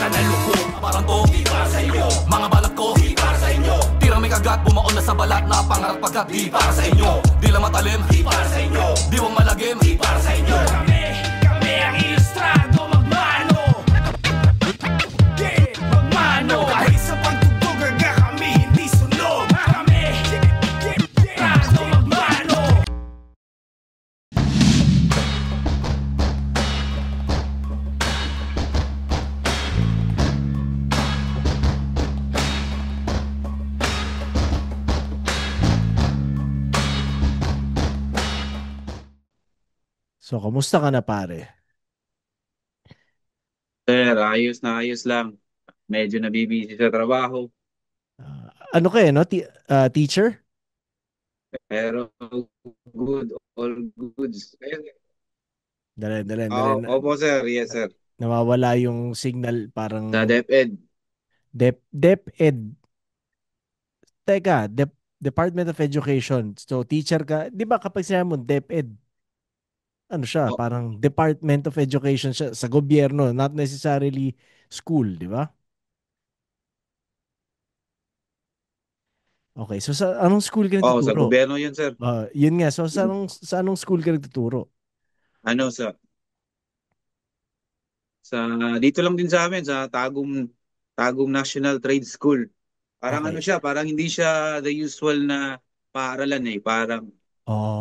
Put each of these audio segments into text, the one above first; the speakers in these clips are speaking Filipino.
na naluko. Parang to, di para sa inyo. Mga balag ko, di para sa inyo. Tirang may kagat, bumaon na sa balat na pangarap pagkat di para sa inyo. Di lang matalim, di para sa inyo. Di wang malagim, di para sa inyo. Kami ang ilustrado, magmano. Yeah, magmano. Kahit sa pagtutog, aga kami hindi sunog. Kami, ilustrado, magmano. So, kamusta ka na pare? Sir, ayos na ayos lang. Medyo nabibisi sa trabaho. Ano ka no? Teacher? Pero good, all goods. Dali, dali, dali. Opo, sir. Yes, sir. Nawawala yung signal Sa parang DepEd. DepEd. Teka, Department of Education. So, teacher ka. Di ba kapag sinabi mo DepEd, ano siya? O- Parang Department of Education siya sa gobyerno, not necessarily school, di ba? Okay, so sa anong school ka sa nagtuturo? gobyerno yun, sir. Yun nga, so sa anong school ka nagtuturo? Ano, sa, dito lang din sa amin, sa Tagum National Trade School. Parang ano Okay. siya, parang hindi siya the usual na paaralan eh. Parang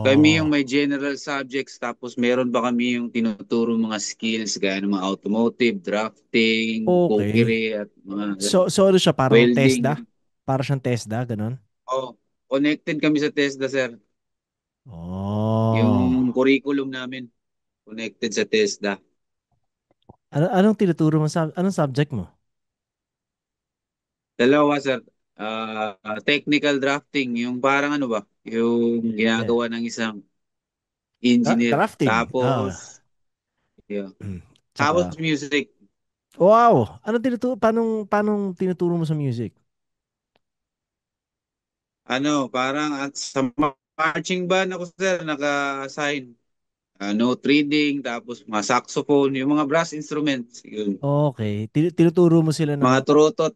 kami yung Oh, may general subjects tapos meron ba kami yung tinuturo mga skills gaya ng mga automotive, drafting, okay. cookery at mga So ano siya, parang TESDA? welding. Para siyang TESDA, ganun? Oh, connected kami sa TESDA, sir. Oh. Yung curriculum namin connected sa TESDA. Anong tinuturo mo anong subject mo? Dalawa, sir. Technical drafting, yung parang ano ba, yung Yeah. ginagawa ng isang engineer. Drafting. Yeah. Tapos Tsaka, music. wow! Paano tinuturo mo sa music? Parang at sa marching band ako, sir, naka-assign. Note reading, tapos mga saxophone, yung mga brass instruments, yun. Okay. Tinuturo mo sila Mga ng, turutot.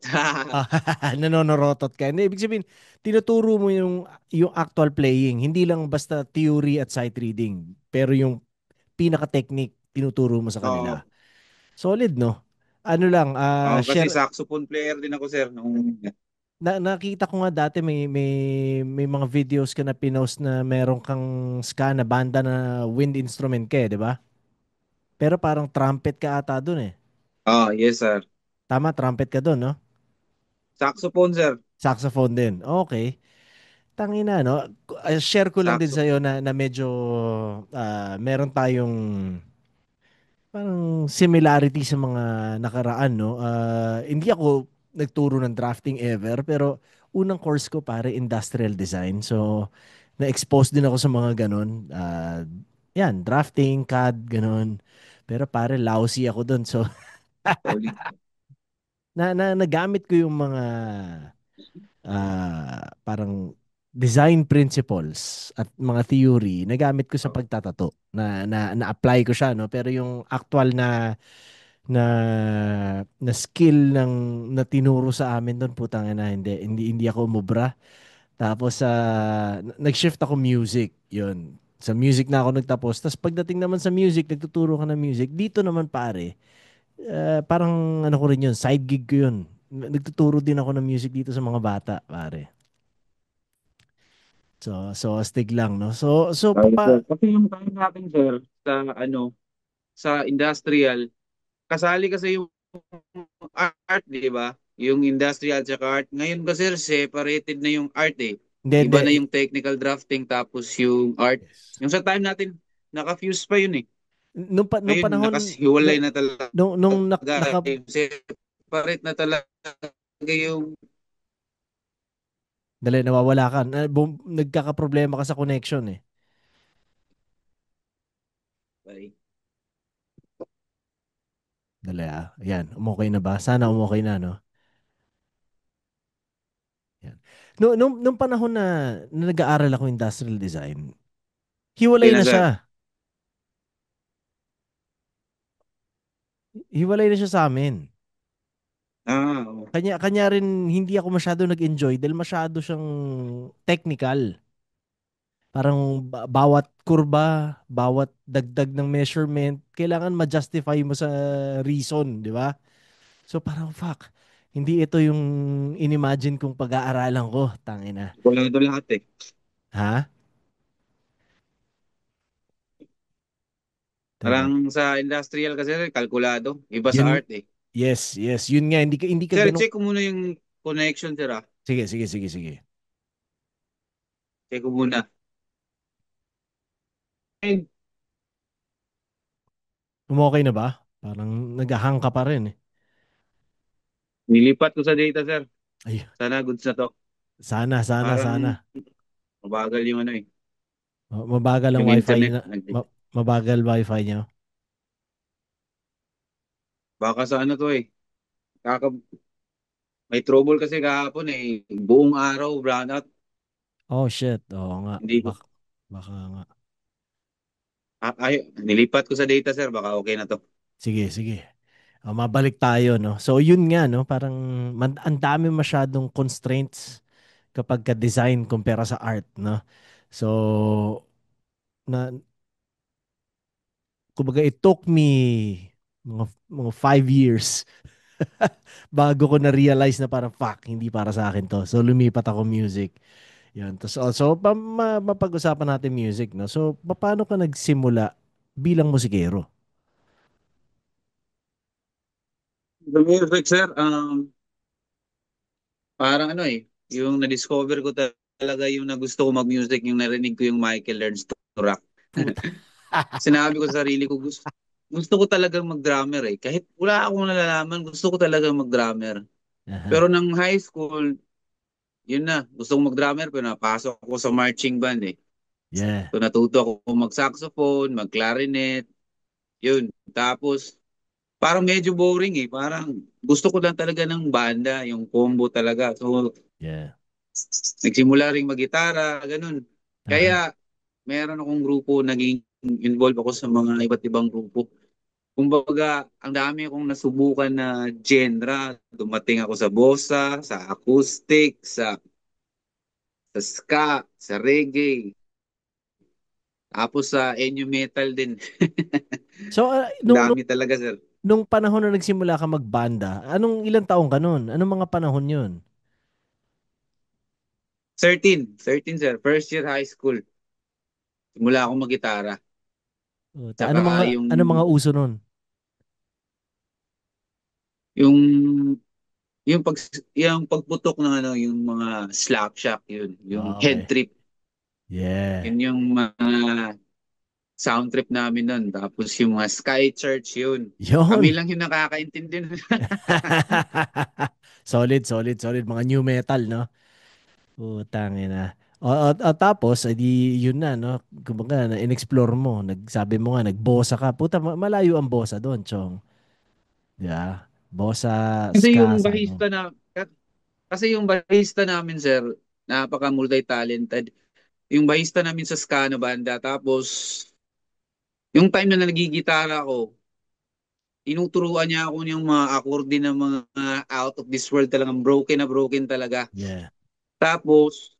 nanonorotot ka. Hindi, ibig sabihin, tinuturo mo yung actual playing. Hindi lang basta theory at sight reading. Pero yung pinaka-technique, tinuturo mo sa Oo. kanila. Solid, no? Ano lang, Kasi share, saxophone player din ako, sir. nakita ko nga dati may mga videos ka na pinost na meron kang ska na banda na wind instrument ka eh, di ba? Pero parang trumpet ka ata dun eh. Yes, sir. Tama, trumpet ka dun, no? Saxophone, sir. Saxophone din. Okay. Tangina, no? Share ko lang din sa'yo Saxophone. na medyo meron tayong parang similarity sa mga nakaraan, no? Hindi ako nagturo ng drafting ever, pero unang course ko pare industrial design. So, na-expose din ako sa mga ganun. Yan, drafting, CAD, ganun. Pero pare, lousy ako dun. So, Solid. nagamit ko yung mga parang design principles at mga theory nagamit ko sa pagtatato na-apply ko siya no pero yung actual na na skill na tinuro sa amin doon putang ina hindi ako umubra tapos nag-shift ako music yun sa music na ako nagtapos tapos pagdating naman sa music nagtuturo ka ng music dito naman pare parang ano ko rin yun side gig ko yun nagtuturo din ako ng music dito sa mga bata pare. So astig lang, no? So Sir. papa, Kasi yung time natin, sir, sa industrial, kasali kasi yung art, di ba? Yung industrial tsaka art. Ngayon kasi, sir, separated na yung art eh. hindi, Iba hindi. na yung technical drafting tapos yung art. Yes. Yung sa time natin, naka-fuse pa yun eh. Nung Ngayon, panahon, nakasihiwalay nung, na talaga. nung Yung separate na talaga yung... dali, nawawala ka. Nagkakaproblema ka sa connection eh. Ay, Dali Yan, umokay na ba? Sana umokay na, no? Yan. Nung panahon na nag-aaral ako industrial design, okay hiwalay na, na sir. siya. Hiwalay na siya sa amin. Oo. Kanya rin hindi ako masyado nag-enjoy dahil masyado siyang technical. Parang bawat kurba, bawat dagdag ng measurement, kailangan ma-justify mo sa reason, di ba? So parang fuck, hindi ito yung inimagine kong pag-aaralan ko, tangina. Kalkulado lahat eh. Ha? Teka. Parang sa industrial kasi kalkulado. Iba sa Yun, art eh. yes. Yun nga, hindi ka Sir, ganun. check ko muna yung connection, sir ah. Sige. Check ko muna. Eh, Okay na ba? Parang naghahang ka pa rin eh. nilipat ko sa data, sir. Ay, Sana goods na to. sana. Parang mabagal yung ano eh. Mabagal ang Yung wifi internet. na, mabagal wifi niyo. Baka sa ano to eh. Kaka May trouble kasi kahapon eh. Buong araw, brownout. Oh shit, oo nga. Hindi ko. Baka nga. Nilipat ko sa data, sir. Baka okay na to. Sige. Mabalik tayo, no? So, yun nga, no? Parang ang dami masyadong constraints kapag ka-design kumpara sa art, no? So, na, kumbaga, it took me mga 5 years bago ko na-realize na parang, fuck, hindi para sa akin to. So, lumipat ako music. Yan. Tapos also, mapag-usapan natin music, no? So, paano ka nagsimula bilang musikero? The music, sir. Parang ano eh. Yung na-discover ko talaga yung na gusto ko mag-music, yung narinig ko yung Michael Learns to Rock. Puta. Sinabi ko sa sarili ko, gusto ko talagang mag-drummer eh. Kahit wala akong nalalaman, gusto ko talagang mag-drummer. Aha. Pero nang high school, yun na, gusto ko mag-drummer pero napasok ako sa marching band eh. Yeah. So natuto ako mag-saxophone, mag-clarinet, yun. Tapos parang medyo boring eh. Parang gusto ko lang talaga ng banda, yung combo talaga. So Yeah. nagsimula ring mag-gitara, ganun. Aha. Kaya meron akong grupo, naging involved ako sa mga iba't ibang grupo. Kumbaga, ang dami akong nasubukan na genre. Dumating ako sa bossa, sa acoustic, sa ska, sa reggae, tapos sa enyo metal din. So, Ang dami talaga, sir. nung panahon na nagsimula ka magbanda, ilang taong ka nun? Anong mga panahon yun? 13, sir. First year high school. Simula ako mag-gitara. Puta, Tsaka ano mga uso nun? yung, yung yung pagputok ng ano, yung mga slap shock, yun. Yung head Okay. trip. Yeah. Yun yung mga sound trip namin nun. Tapos yung mga Sky Church, yun. Kami Yun. lang yung nakakaintindi nun. Solid. Mga new metal, no? Putang ina. Tapos, edi, yun na, no? Kumbaga, in-explore mo. Sabi mo nga, nagbosa ka. Puta, malayo ang bosa doon, Chong. Di ba? Bosa, Kasi ska, yung sabi mo. bahista na, kasi yung bahista namin, sir, napaka multi-talented. Yung bahista namin sa ska na banda. Tapos, yung time na nagigitara ko, tinuturuan niya ako yung mga acorde ng mga out of this world talagang broken na broken talaga. Yeah. Tapos,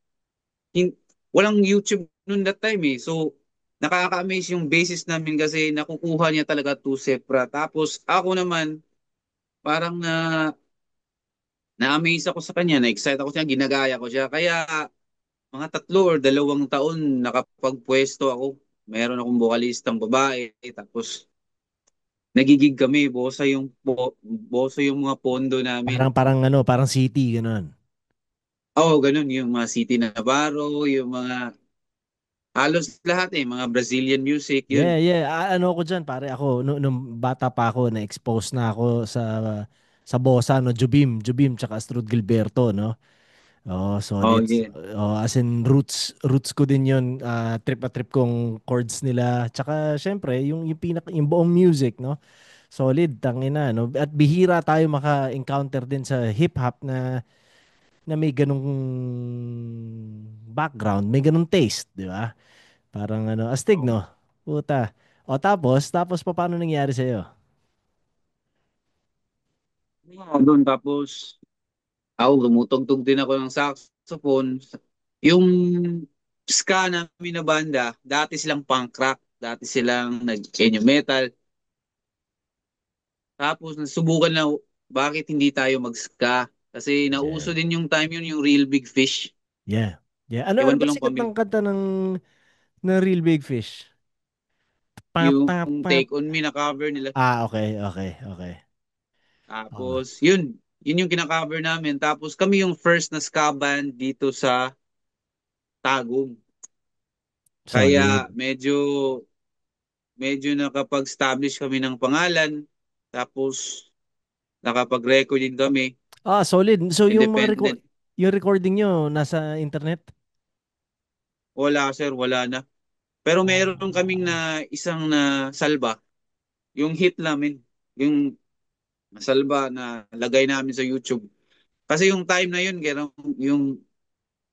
walang YouTube noon that time eh. So, nakaka-amaze yung basis namin kasi nakukuha niya talaga two sepra. Tapos, ako naman, parang na-amaze ako sa kanya, na-excite ako siya, ginagaya ko siya. Kaya, mga 3 or 2 taon nakapagpwesto ako. Meron akong bokalistang babae. Tapos, nagigig kami, bosa yung mga pondo namin. Parang city, ganun. Oo, ganun, yung mga City Navarro, yung mga, halos lahat eh, mga Brazilian music, yun. Yeah. Ano ko dyan, pare ako, nung bata pa ako, na-expose na ako sa bossa, no? Jubim, tsaka Astrud Gilberto, no? Oh, Oh, solid. yeah. As in, roots ko din yun. Trip na trip kong chords nila. Tsaka, syempre, yung buong music, no? Solid, tangina, no? At bihira tayo maka-encounter din sa hip-hop na may ganung background, may ganung taste, di ba? Parang astig, Oh. no? Puta. O tapos paano nangyari sa'yo? Doon tapos ako tumutugtog din ako ng saxophone. Yung ska namin na banda, dati silang punk rock, dati silang nag-enyo metal. Tapos nasubukan na bakit hindi tayo mag-ska? Kasi nauso Yeah. din yung time yun, yung Real Big Fish. Yeah. Yeah. Ano Ewan ko ba lang sikat pamilya. ng kanta ng Real Big Fish? Pa, Yung pa, pa. Take On Me na cover nila. Okay, okay, okay. Okay. Tapos yun yung kina-cover namin. Tapos kami yung first na ska band dito sa Tagum. Solid. Kaya medyo nakapag-establish kami ng pangalan. Tapos nakapag-record din kami. Solid. So yung Independent. yung recording nyo nasa internet? Wala sir, wala na. Pero meron kaming Oh. na isang na salba. Yung hit namin. Yung salba na lagay namin sa YouTube. Kasi yung time na yun, yung,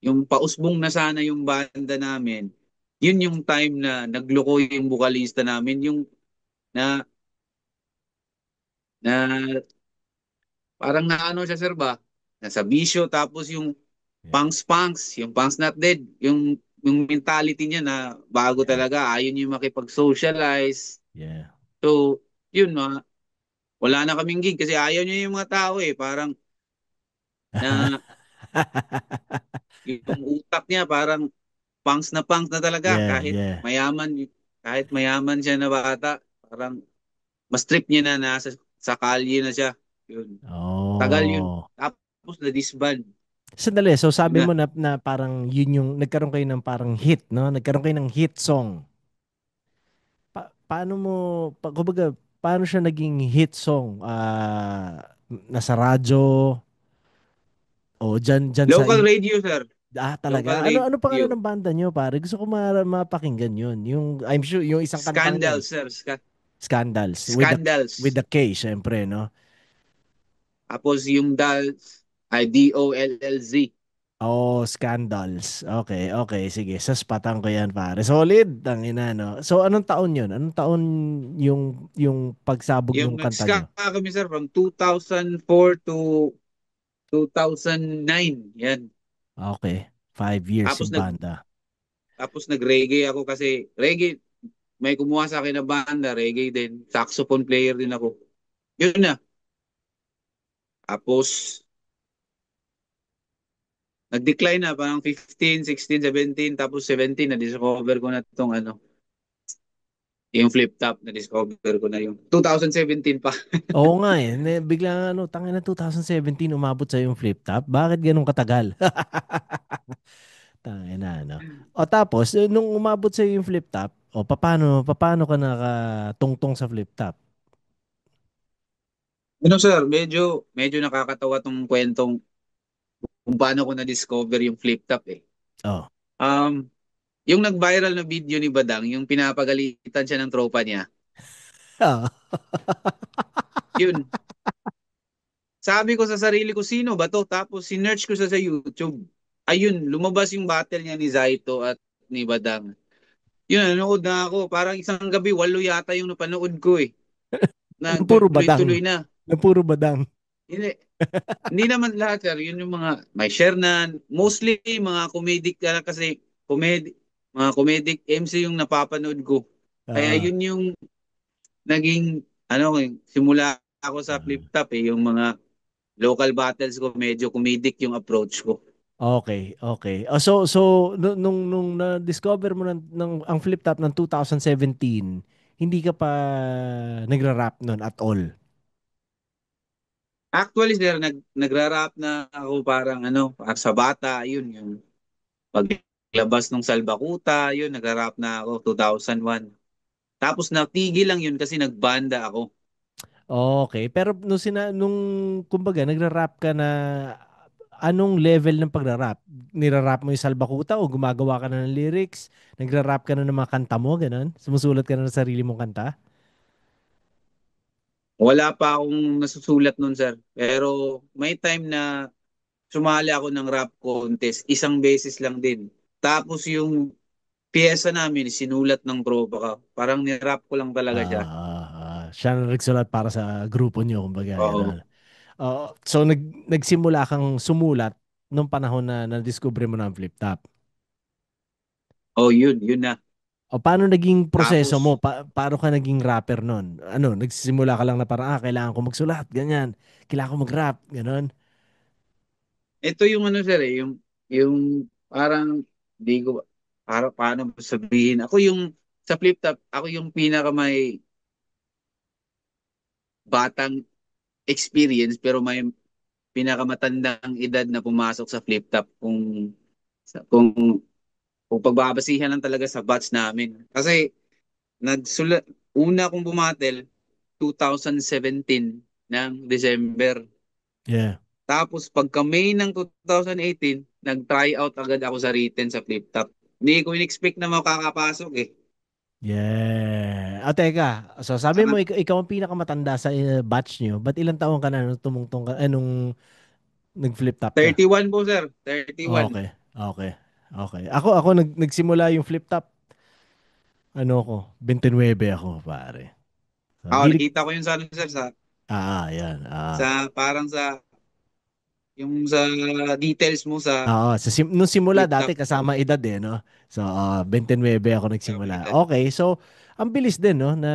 yung pausbong na sana yung banda namin, yun yung time na nagloko yung vocalista namin. Yung na, na parang naano siya sir ba? Nasa bisyo tapos yung Yeah. punks, yung punks not dead, yung mentality niya na bago Yeah. talaga, ayaw niya makipag-socialize. Yeah. So, yun wala na kaming gig kasi ayaw niya yung mga tao eh. Parang na yung utak niya parang punks na talaga Yeah, yeah. kahit mayaman siya na bata, parang mas trip niya na nasa sa kalye na siya. Yun. Tagal yun. Oh. Tapos na disband. Sandali, so Yun sabi na. mo na parang yun yung nagkaroon kayo ng parang hit, no? Nagkaroon kayo ng hit song. Paano mo, kumbaga, paano siya naging hit song? Nasa radyo o dyan sa Local radio, sir. Local talaga. Ano pangalan radio. ng banda nyo, pare? Gusto ko mapakinggan yun. Yung I'm sure yung isang kanta Scandal, niyan, sir. Scandals with Scandals. the K, syempre, no? Tapos yung ay DOLLZ. Oh, Scandals. Okay, okay. Sige, saspatan ko yan, pare. Solid, tangina, no? So, anong taon yun? Anong taon yung pagsabog Yung ng kanta nag-ska nyo? kami, sir, from 2004 to 2009. Yan. Okay. 5 years Tapos yung banda. nag-reggae ako kasi reggae, may kumuha sa akin na banda, reggae din. Saxophone player din ako. Yun na. Tapos, nag-decline na, parang 15, 16, 17, tapos 17, na-discover ko na itong yung flip top, na-discover ko na yung 2017 pa. Oo nga eh. Bigla tangina 2017 umabot sa yung flip top. Bakit ganun katagal? Tangina, no? O tapos, nung umabot sa yung flip top, paano ka nakatungtong sa flip top? Sir, medyo nakakatawa tong kwentong kung paano ko na-discover yung flip top eh. Oh. Um, yung nag-viral na video ni Badang, yung pinapagalitan siya ng tropa niya, Ah. yun, sabi ko sa sarili ko, sino ba to? Tapos sinearch ko sa YouTube. Ayun, lumabas yung battle niya ni Zaito at ni Badang. Yun, nanood na ako. Parang isang gabi, 8 yata yung napanood ko eh. Na Ng puro badang. tuloy-tuloy na. Ng puro badang. Hindi, hindi naman lahat, sir. Yun yung mga, may share na, mostly mga comedic, kasi mga comedic MC yung napapanood ko. Kaya Ah. yun yung naging, simula ako sa flip Ah. top eh, yung mga local battles ko, medyo comedic yung approach ko. Okay, okay. So nung na-discover mo ang flip top ng 2017, hindi ka pa nagra-rap nun at all. Actually, sir, nagra-rap na ako parang sa bata, yun, yung paglabas ng Salbakuta, yun, nagra-rap na ako 2001. Tapos natigil lang yun kasi nagbanda ako. Okay, pero nung kumbaga nagra-rap ka na, anong level ng pagra-rap? Nira-rap mo yung salbakuta o gumagawa ka na ng lyrics? Nagra-rap ka na ng mga kanta mo, ganun? Sumusulat ka na ng sarili mong kanta? Wala pa akong nasusulat nun, sir. Pero may time na sumali ako ng rap contest, isang beses lang din. Tapos yung piyesa namin, sinulat ng tropa ka. Parang nirap ko lang talaga siya. Siya na nagsulat para sa grupo nyo, kumbaga, Oo. gano'n. So nagsimula kang sumulat nung panahon na na-discover mo na ang flip top. Oh, yun na. O paano naging proseso mo? Tapos, Paano ka naging rapper nun? Ano, nagsisimula ka lang na parang, kailangan ko magsulat, ganyan. Kailangan ko mag-rap, ganon. ito yung ano sir eh, yung parang, di ko, para paano ba sabihin, ako yung, sa flip top, ako yung pinaka may batang experience, pero may pinakamatandang edad na pumasok sa flip top kung pagbabasihan lang talaga sa batch namin. Kasi una kong bumatel 2017 ng December. Yeah. Tapos pagka May ng 2018, nag-try out agad ako sa written sa flip top. Hindi ko in-expect na makakapasok eh. Yeah. Teka. So, sabi mo, Parang ikaw ang pinakamatanda sa batch nyo. Ba't ilang taon ka na nung tumungtong ka, nung nag-flip top ka? 31 po sir, 31. Okay. Okay. Okay. Ako nagsimula yung flip top. Ano ko? 29 ako, pare. So, Ako hilig. nakita ko yun sa ano sir, Yan. parang yung sa details mo sa Nung simula, flip top. dati kasama edad no? So, 29 ako nagsimula. Edad. Okay. So, ang bilis din, no? Na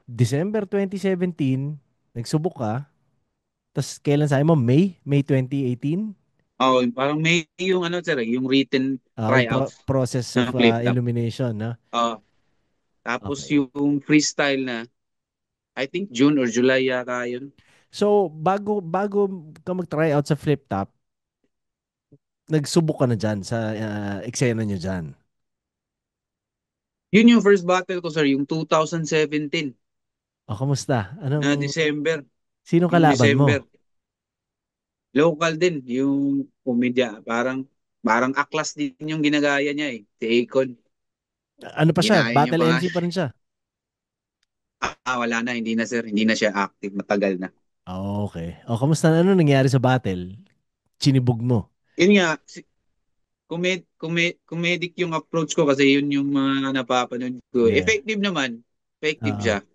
December 2017, nagsubok ka. Tapos, kailan sabi mo? May 2018? Oh, parang may yung ano sir, yung written Yung tryout process of ng flip top. illumination, no? Oh, tapos Okay. yung freestyle na I think June or July yata yun. So, bago ka mag-try out sa flip top, nagsubok ka na dyan sa eksena nyo dyan. Yun yung first battle ko sir, yung 2017 O, kamusta? na December. Sinong Yung kalaban December. mo? Local din, yung komedya. Parang aklas din yung ginagaya niya eh. Si Akon. Ano pa siya? Ginaya niya Battle pa nga. MC pa rin siya. Wala na, hindi na sir. Hindi na siya active. Matagal na. Okay. O, kamusta? Ano nangyari sa battle? Chinibog mo? Yun nga, comedic yung approach ko kasi yun yung mga napapanood ko. Yeah. Effective naman. Effective Oo. siya. Okay.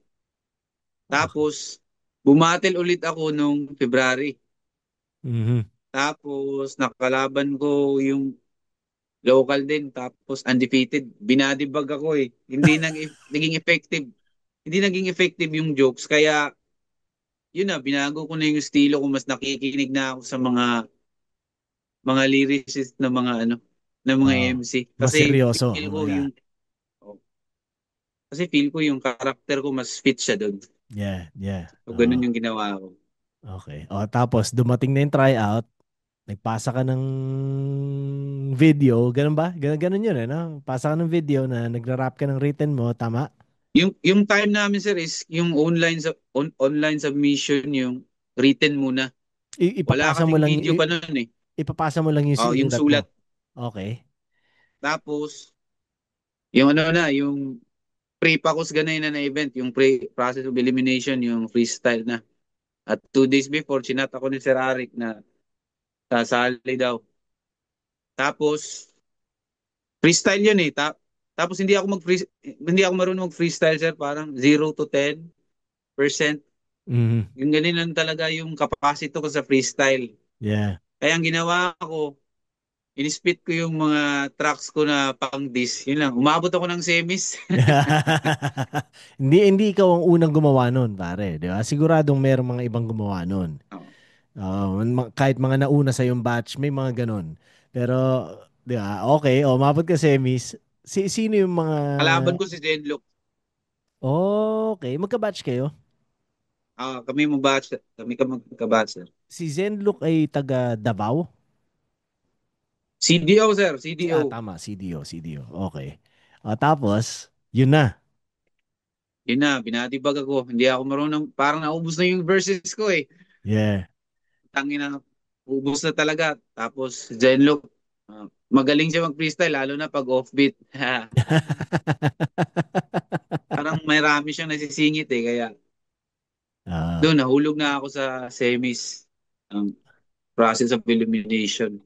Tapos, bumatel ulit ako nung February. Mhm. Tapos, nakalaban ko yung local din. Tapos, undefeated. Binadibag ako eh. Naging effective. Hindi naging effective yung jokes. Kaya, yun na, binago ko na yung estilo ko. Mas nakikinig na ako sa mga lyricist na mga ano, na mga Oo. MC. Mas seryoso. Kumbaga. Oh, kasi feel ko yung karakter ko mas fit siya doon. Yeah. Yeah. So, Oo. ganun yung ginawa ko. Okay. O, tapos, dumating na yung tryout. Nagpasa ka ng video. Ganun ba? Ganun yun, no? Pasa ka ng video na nagra-rap ka ng written mo. Tama? Yung time namin sir is yung online submission yung written muna. Wala Ipapasa mo kasing lang, video pa noon eh. ipapasa mo lang yung Oh, yung sinulat mo. sulat. Okay. Tapos yung ano na, yung pre-pacos ganay na event, yung process of elimination, yung freestyle na. At 2 days before, chinat ako ni Sir Arik na sasali daw. Tapos freestyle yun eh. Tapos hindi ako marunong mag-freestyle sir, parang 0 to 10%. Mhm. Yung ganun lang talaga yung capacity ko sa freestyle. Yeah. Kaya ang ginawa ko, in-spit ko yung mga tracks ko na pang diss. Yun lang. Umabot ako ng semis. Hindi ikaw ang unang gumawa nun, pare, 'di ba? Siguradong merong mga ibang gumawa nun. Oh. Kahit mga nauna sa yung batch, may mga ganun. Pero, 'di ba? Okay, umabot ka semis. Sino yung mga Kalaban ko si Zenlock. Okay, magka-batch kayo? Kami mo batch. Kami ka magka-batch sir. Si Zenlook ay taga Davao? CDO sir, CDO. Tama, CDO. Okay. Tapos, yun na. Yun na, binatibag ako. Hindi ako marunong. Parang naubos na yung verses ko eh. Yeah. Tangina, ubos na talaga. Tapos, Zenlock, magaling siya mag-freestyle, lalo na pag offbeat. Parang may rami siyang nasisingit eh. Kaya, Ah, doon, nahulog na ako sa semis. Um, process of elimination.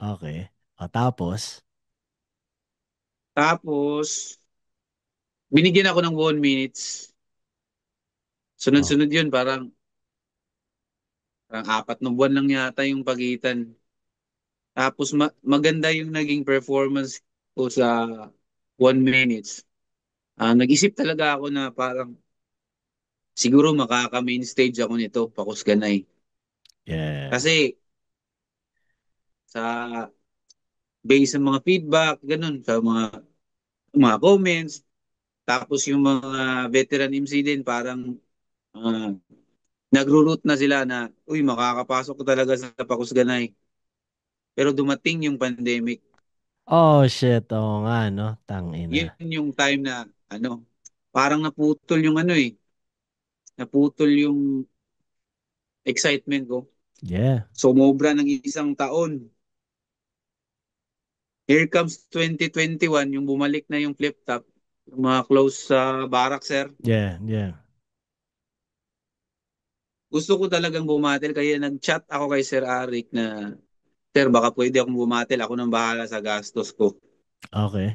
okay. Tapos, Tapos, binigyan ako ng 1 minutes. oh, Sunod-sunod yun, parang Parang 4 na buwan lang yata yung pagitan. Tapos maganda yung naging performance ko sa 1 minutes. Nag-isip talaga ako na parang siguro makaka-main stage ako nito, Pakusganay. Yeah. Kasi sa base sa mga feedback, ganun, sa mga comments, tapos yung mga veteran MC din parang ah, nagro-root na sila na, uy, makakapasok ko talaga sa Pakusganay. Pero dumating yung pandemic. Oh, shit. Oo nga, no? Tangina. Yun yung time na, parang naputol yung naputol yung excitement ko. Yeah. Sumobra ng 1 taon. Here comes 2021, yung bumalik na yung flip top, yung mga close sa barak, sir. Yeah, yeah. Gusto ko talagang bumatil, kaya nag-chat ako kay Sir Arik na, Sir, baka pwede akong bumatil, ako nang bahala sa gastos ko. Okay.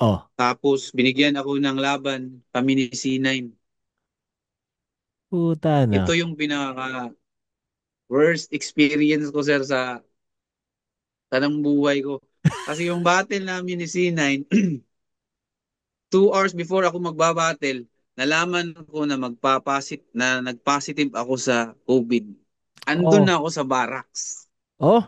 Oh, Tapos binigyan ako ng laban, kami ni C9. puta Ito na. yung pinaka worst experience ko, sir, sa tanang buhay ko. Kasi yung battle namin ni C9, 2 hours before ako magbabattle, nalaman ko na nag-positive ako sa COVID. Andun Oh, na ako sa barracks. oh,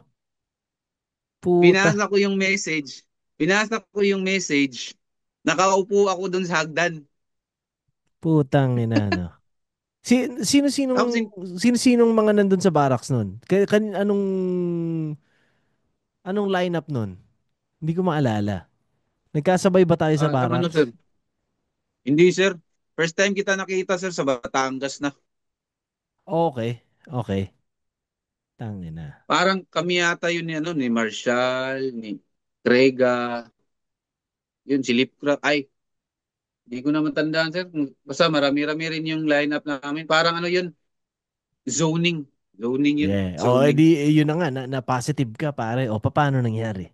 puta. Binasa ko yung message. Binasa ko yung message. Nakaupo ako dun sa hagdan. Putang ina, no? Sino-sinong Tapos, sino-sinong mga nandun sa barracks nun? Anong lineup nun? Hindi ko maalala. Nagkasabay ba tayo sa ang ano, sir? barracks? Hindi, sir. First time kita nakita, sir, sa Batangas na. Okay. Okay. Tangina. Parang kami yata yun ni Marshall, ni Trega, yun, si Lipcraft. Ay, hindi ko na matandaan, sir. Basta marami-rami rin yung lineup namin. Parang ano yun, zoning. Zoning yun. Yeah. Oh, Zoning. edi yun na nga na positive ka pare. O paano nangyari?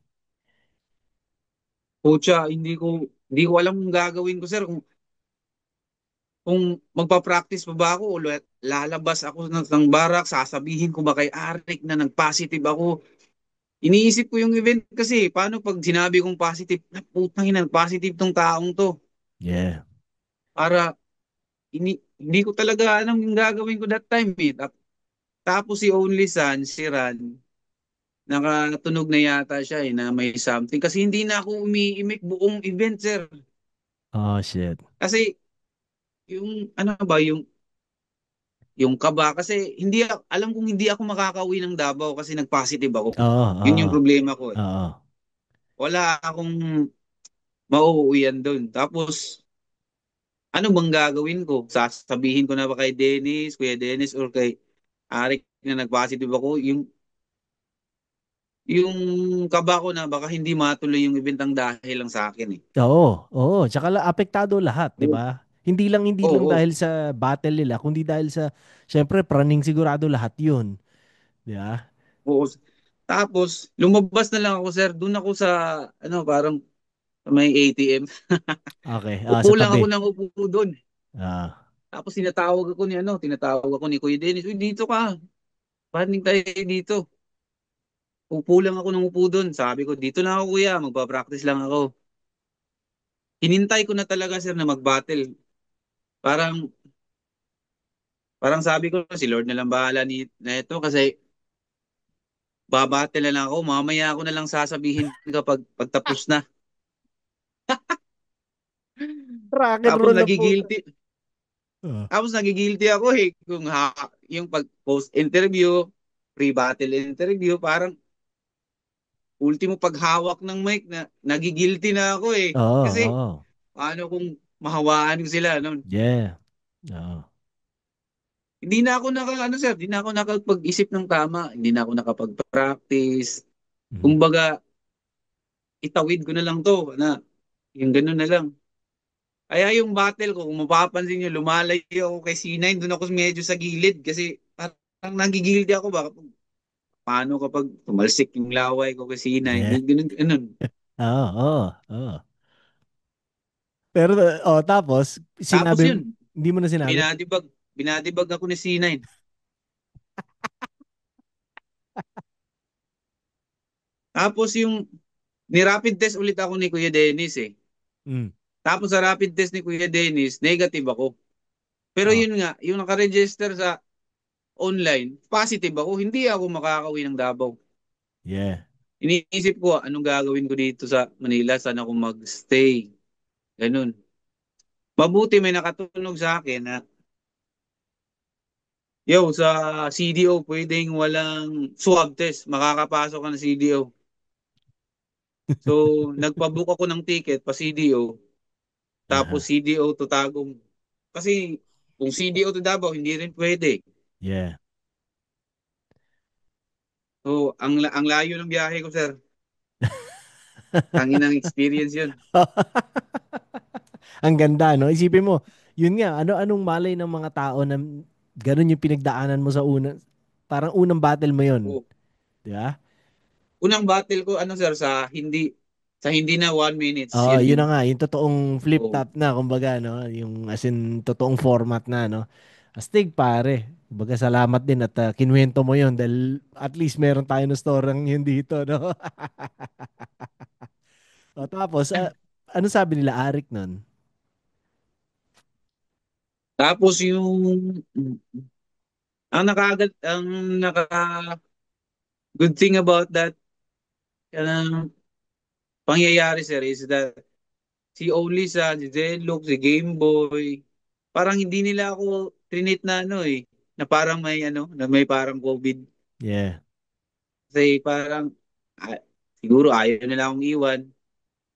Pucha, hindi ko alam kung gagawin ko, sir. Kung magpa-practice pa ba ako o lalabas ako ng barak, sasabihin ko ba kay Arik na nag-positive ako. Iniisip ko yung event kasi, paano pag sinabi kong positive, na putang ina, positive tong taong to. Yeah. Para, hindi ko talaga alam yung gagawin ko that time eh. Tapos si Only Son, si Ran, nakatunog na yata siya na may something. Kasi hindi na ako umiimik buong event, sir. Oh shit. Kasi, yung, ano ba, yung kaba kasi alam kong hindi ako makakauwi ng Davao kasi nag-positive ako. Oo, Yun oo. yung problema ko eh. Oo. Wala akong mauuwian doon. Tapos ano bang gagawin ko? Sasabihin ko na ba kay Dennis, Kuya Dennis or kay Arik na nag-positive ako, yung kaba ko na baka hindi matuloy yung event ang dahil lang sa akin eh. Oo, oo. Tsaka apektado lahat, 'di Oo, ba? Hindi lang oo, dahil sa battle nila, kundi dahil sa syempre praning sigurado lahat 'yun, 'di ba? oo. Tapos lumabas na lang ako, sir. Doon ako sa parang may ATM. Okay, Upo sa lang ako tabi. ng upo doon. Ah, Tapos tinatawag ako ni Kuya Dennis, uy, dito ka. Banding tayo dito. Upo lang ako ng upo doon. Sabi ko, dito na ako, kuya. Magpa-practice lang ako. Hinintay ko na talaga, sir, na mag-battle. Parang, parang sabi ko, si Lord na lang bahala na ito kasi babattle na lang ako. Mamaya ako na lang sasabihin kapag pagtapos na. rock and Tapos roll na po. nagigilty. Ah. Tapos nagigilty ako eh. Yung pag-post interview, pre-battle interview, parang ultimo paghawak ng mic na nagigilty na ako eh. Oo, Kasi oo. paano kung mahawaan ko sila noon? Yeah. Oo. Hindi na ako sir, hindi na ako nakapag-isip ng tama, hindi na ako nakapag-practice. Mhm. Kumbaga, itawid ko na lang to, yung ganun na lang. Kaya yung battle ko, kung mapapansin nyo, lumalayo ako kay C9, doon ako medyo sa gilid kasi parang nagigilty ako, baka paano kapag tumalsik yung laway ko kay C9, Yeah. ganun, ganun. Oo, oo, oo. Pero tapos Tapos sinabi yun, hindi mo na sinabi? binadibag. binadibag ako ni C9. Tapos yung ni-rapid test ulit ako ni Kuya Dennis eh. Mm. Tapos sa rapid test ni Kuya Dennis, negative ako. Pero Oh, yun nga, yung nakaregister sa online, positive ako. Hindi ako makakauwi ng Davao. yeah. Iniisip ko, anong gagawin ko dito sa Manila? Saan ako magstay? Ganun. Mabuti may nakatunog sa akin na, sa CDO, pwedeng walang swab test. Makakapasok ka ng CDO. So, nagpabook ako ng ticket pa CDO. Tapos Aha. CDO to Tagum. Kasi kung CDO to Davao, hindi rin pwede. Yeah. So, ang layo ng biyahe ko, sir. Tangin ng experience yun. Ang ganda, no? Isipin mo, yun nga, anong malay ng mga tao na ganun yung pinagdaanan mo sa parang unang battle mo yun. O, Di ba? unang battle ko, ano sir, sa hindi na 1 minutes, Oo, yun yun yun. na nga, yung totoong O, flip-top na, kumbaga, no? Yung as in, totoong format na, no? Astig, pare. Kumbaga, salamat din at kinuwento mo yun dahil at least meron tayo na storang yun dito, no? O, tapos, ano sabi nila, Arik nun? tapos ang naka good thing about that pangyayari sir is that si Olisa, si Zenlook, si Gameboy, parang hindi nila ako trinit na ano eh, na parang na may parang COVID. Yeah. Kasi parang ah, siguro ayaw nila akong iwan,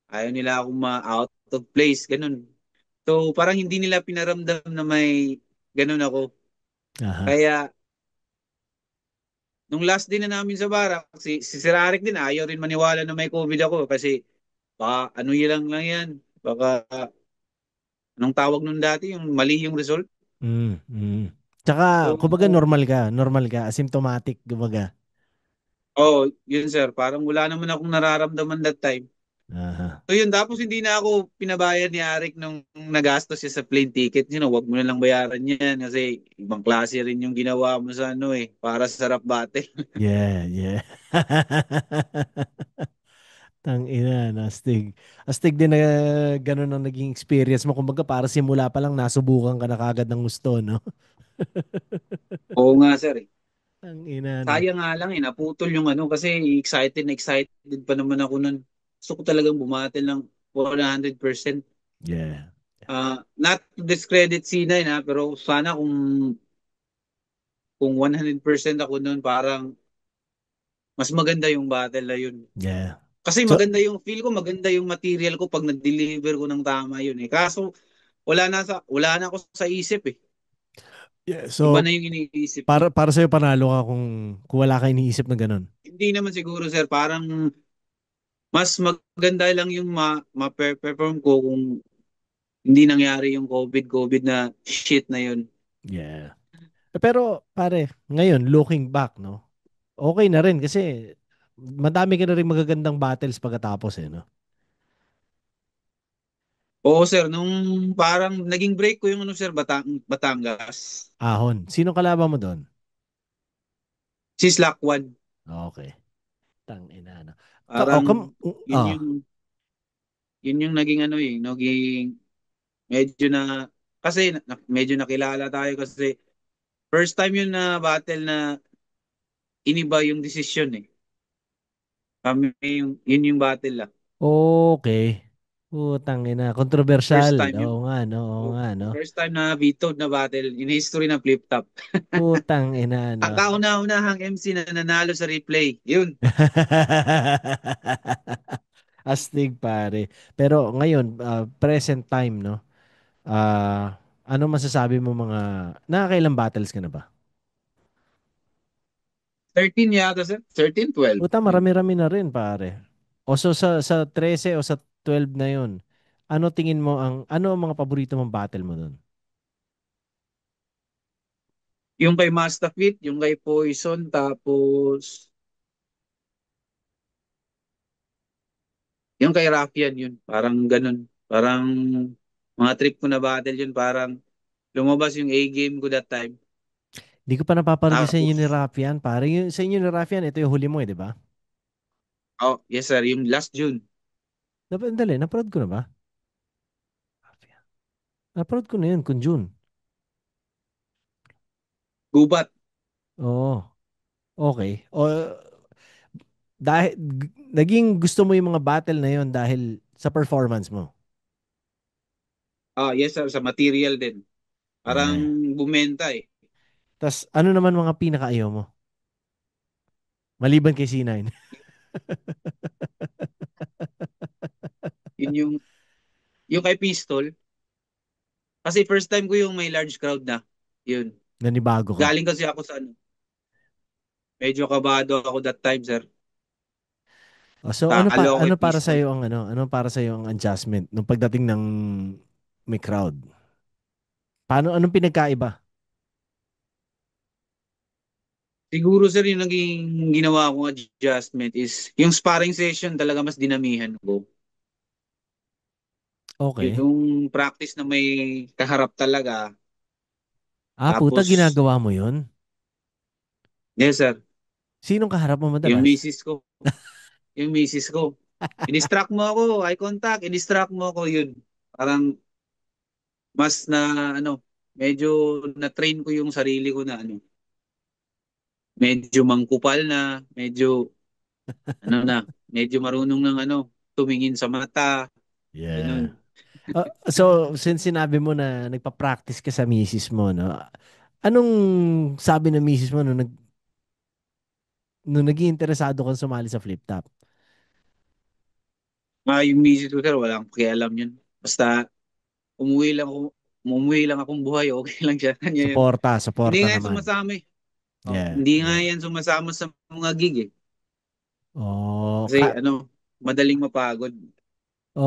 ayaw nila akong ma-out of place, ganun. So parang hindi nila pinaramdam na may ganun ako. Aha. Kaya nung last din na namin sa barak, si Sir Arik din ayaw rin maniwala na may COVID ako kasi baka ano yun lang yan. Baka anong tawag nun dati, yung mali yung result. Mm, mm. Tsaka, So, kumbaga normal ka, asymptomatic, kumbaga. yun sir, parang wala naman akong nararamdaman that time. Aha. So yun, tapos hindi na ako pinabayad ni Arik nung nagastos siya sa plane ticket. Wag mo na lang bayaran yan kasi ibang klase rin yung ginawa mo sa para sa sarap bate. Yeah, yeah. Tang ina, astig. Astig din na ganun ang naging experience mo. Kumbaga, para simula pa lang nasubukan ka na kagad ng gusto, no? Oo nga sir. Tang ina, no? Sayang nga lang naputol yung kasi excited pa naman ako nun. Gusto ko talagang bumatil ng 100%. Yeah. Not to discredit C9 pero sana kung 100% ako nun, parang mas maganda yung battle na yun. Yeah. Kasi So, feel ko maganda yung material ko pag nag-deliver ko ng tama yun eh. Kaso wala na ako sa isip eh. yeah. Iba So, na yung iniisip ko. para sa'yo panalo ka kung wala ka iniisip na ganun. Hindi naman siguro sir, parang mas maganda lang yung ma-perform ko kung hindi nangyari yung COVID na shit na yun. Yeah. Pero, pare, ngayon, looking back, no? Okay na rin kasi madami ka na rin magagandang battles pagkatapos, eh, no? Oo sir, nung parang naging break ko yung sir, Batangas. Ahon. Sino kalaban mo doon? Si Slack 1. Okay. Tang ina, no? Parang yun Ah, yung yun yung naging naging medyo na kasi medyo nakilala tayo kasi first time yun na battle na iniba yung desisyon eh. Yun yung battle lang. okay. Putang ina. Kontrobersyal. First time Oo yung nga, no? Oo nga, no? first time na vetoed na battle in history na flip top. Putang ina, no? Ang kauna-unahang MC na nanalo sa replay. Yun. Astig, pare. Pero ngayon, present time, no? Ano masasabi mo nakakailang battles ka na ba? 13 yata sir. 13, 12. Puta, Yun. marami-rami na rin, pare. O so sa 13 o sa 12 na yun, ano ang mga paborito mong battle mo doon? Yung kay Mastafit, yung kay Poison, tapos yung kay Raffian yun. Parang ganun. Parang mga trip ko na battle yun. Parang Lumabas yung A-game ko that time. Di ko pa napapanood yung sa inyo ni Tapos, Rafian. Pare, yung sa inyo ni Rafian, ito yung huli mo eh, di ba? oh, yes sir, yung last June. Dali, napanood ko na ba? Rafian. Napanood ko na yun, kung June. Gubat. Oo, okay. O, dahil, naging gusto mo yung mga battle na yun dahil sa performance mo. Ah, yes sir, sa material din. Parang Yeah. bumenta eh. Tas ano naman mga pinakaayaw mo? Maliban kay C9. Yun yung kay Pistol. Kasi first time ko yung may large crowd na. Yun. Nanibago ka. Galing kasi ako sa ano. Medyo kabado ako that time, sir. Oh, so Talo ako kay ano para sa Pistol. ang ano para sa ang adjustment nung pagdating ng may crowd? Anong pinagkaiba? Siguro, sir, yung naging ginawa kong adjustment is yung sparring session talaga mas dinamihan ko. Okay. Yung practice na may kaharap talaga. Puta, Tapos, ginagawa mo 'yun? yes, sir. Sinong kaharap mo Yung madalas? misis ko. Yung misis ko. I-distract mo ako, eye contact, i-distract mo ako, yun. Parang mas na, ano, medyo na-train ko yung sarili ko na, ano, medyo mangkupal na, medyo, ano na, medyo marunong ng, ano, tumingin sa mata, Yeah. ganun. So, since sinabi mo na nagpa-practice ka sa misis mo, no? Anong sabi ng misis mo nung naging interesado kang sumali sa flip top? Yung misis ko, sir, walang pakialam yun. Basta, umuwi lang akong buhay, okay lang siya. Kanya yun. Hindi Suporta nga yan naman. sumasama eh. Oh, Yeah, hindi nga yeah. yan sumasama sa mga gig eh. Oh, Kasi, ano, madaling mapagod.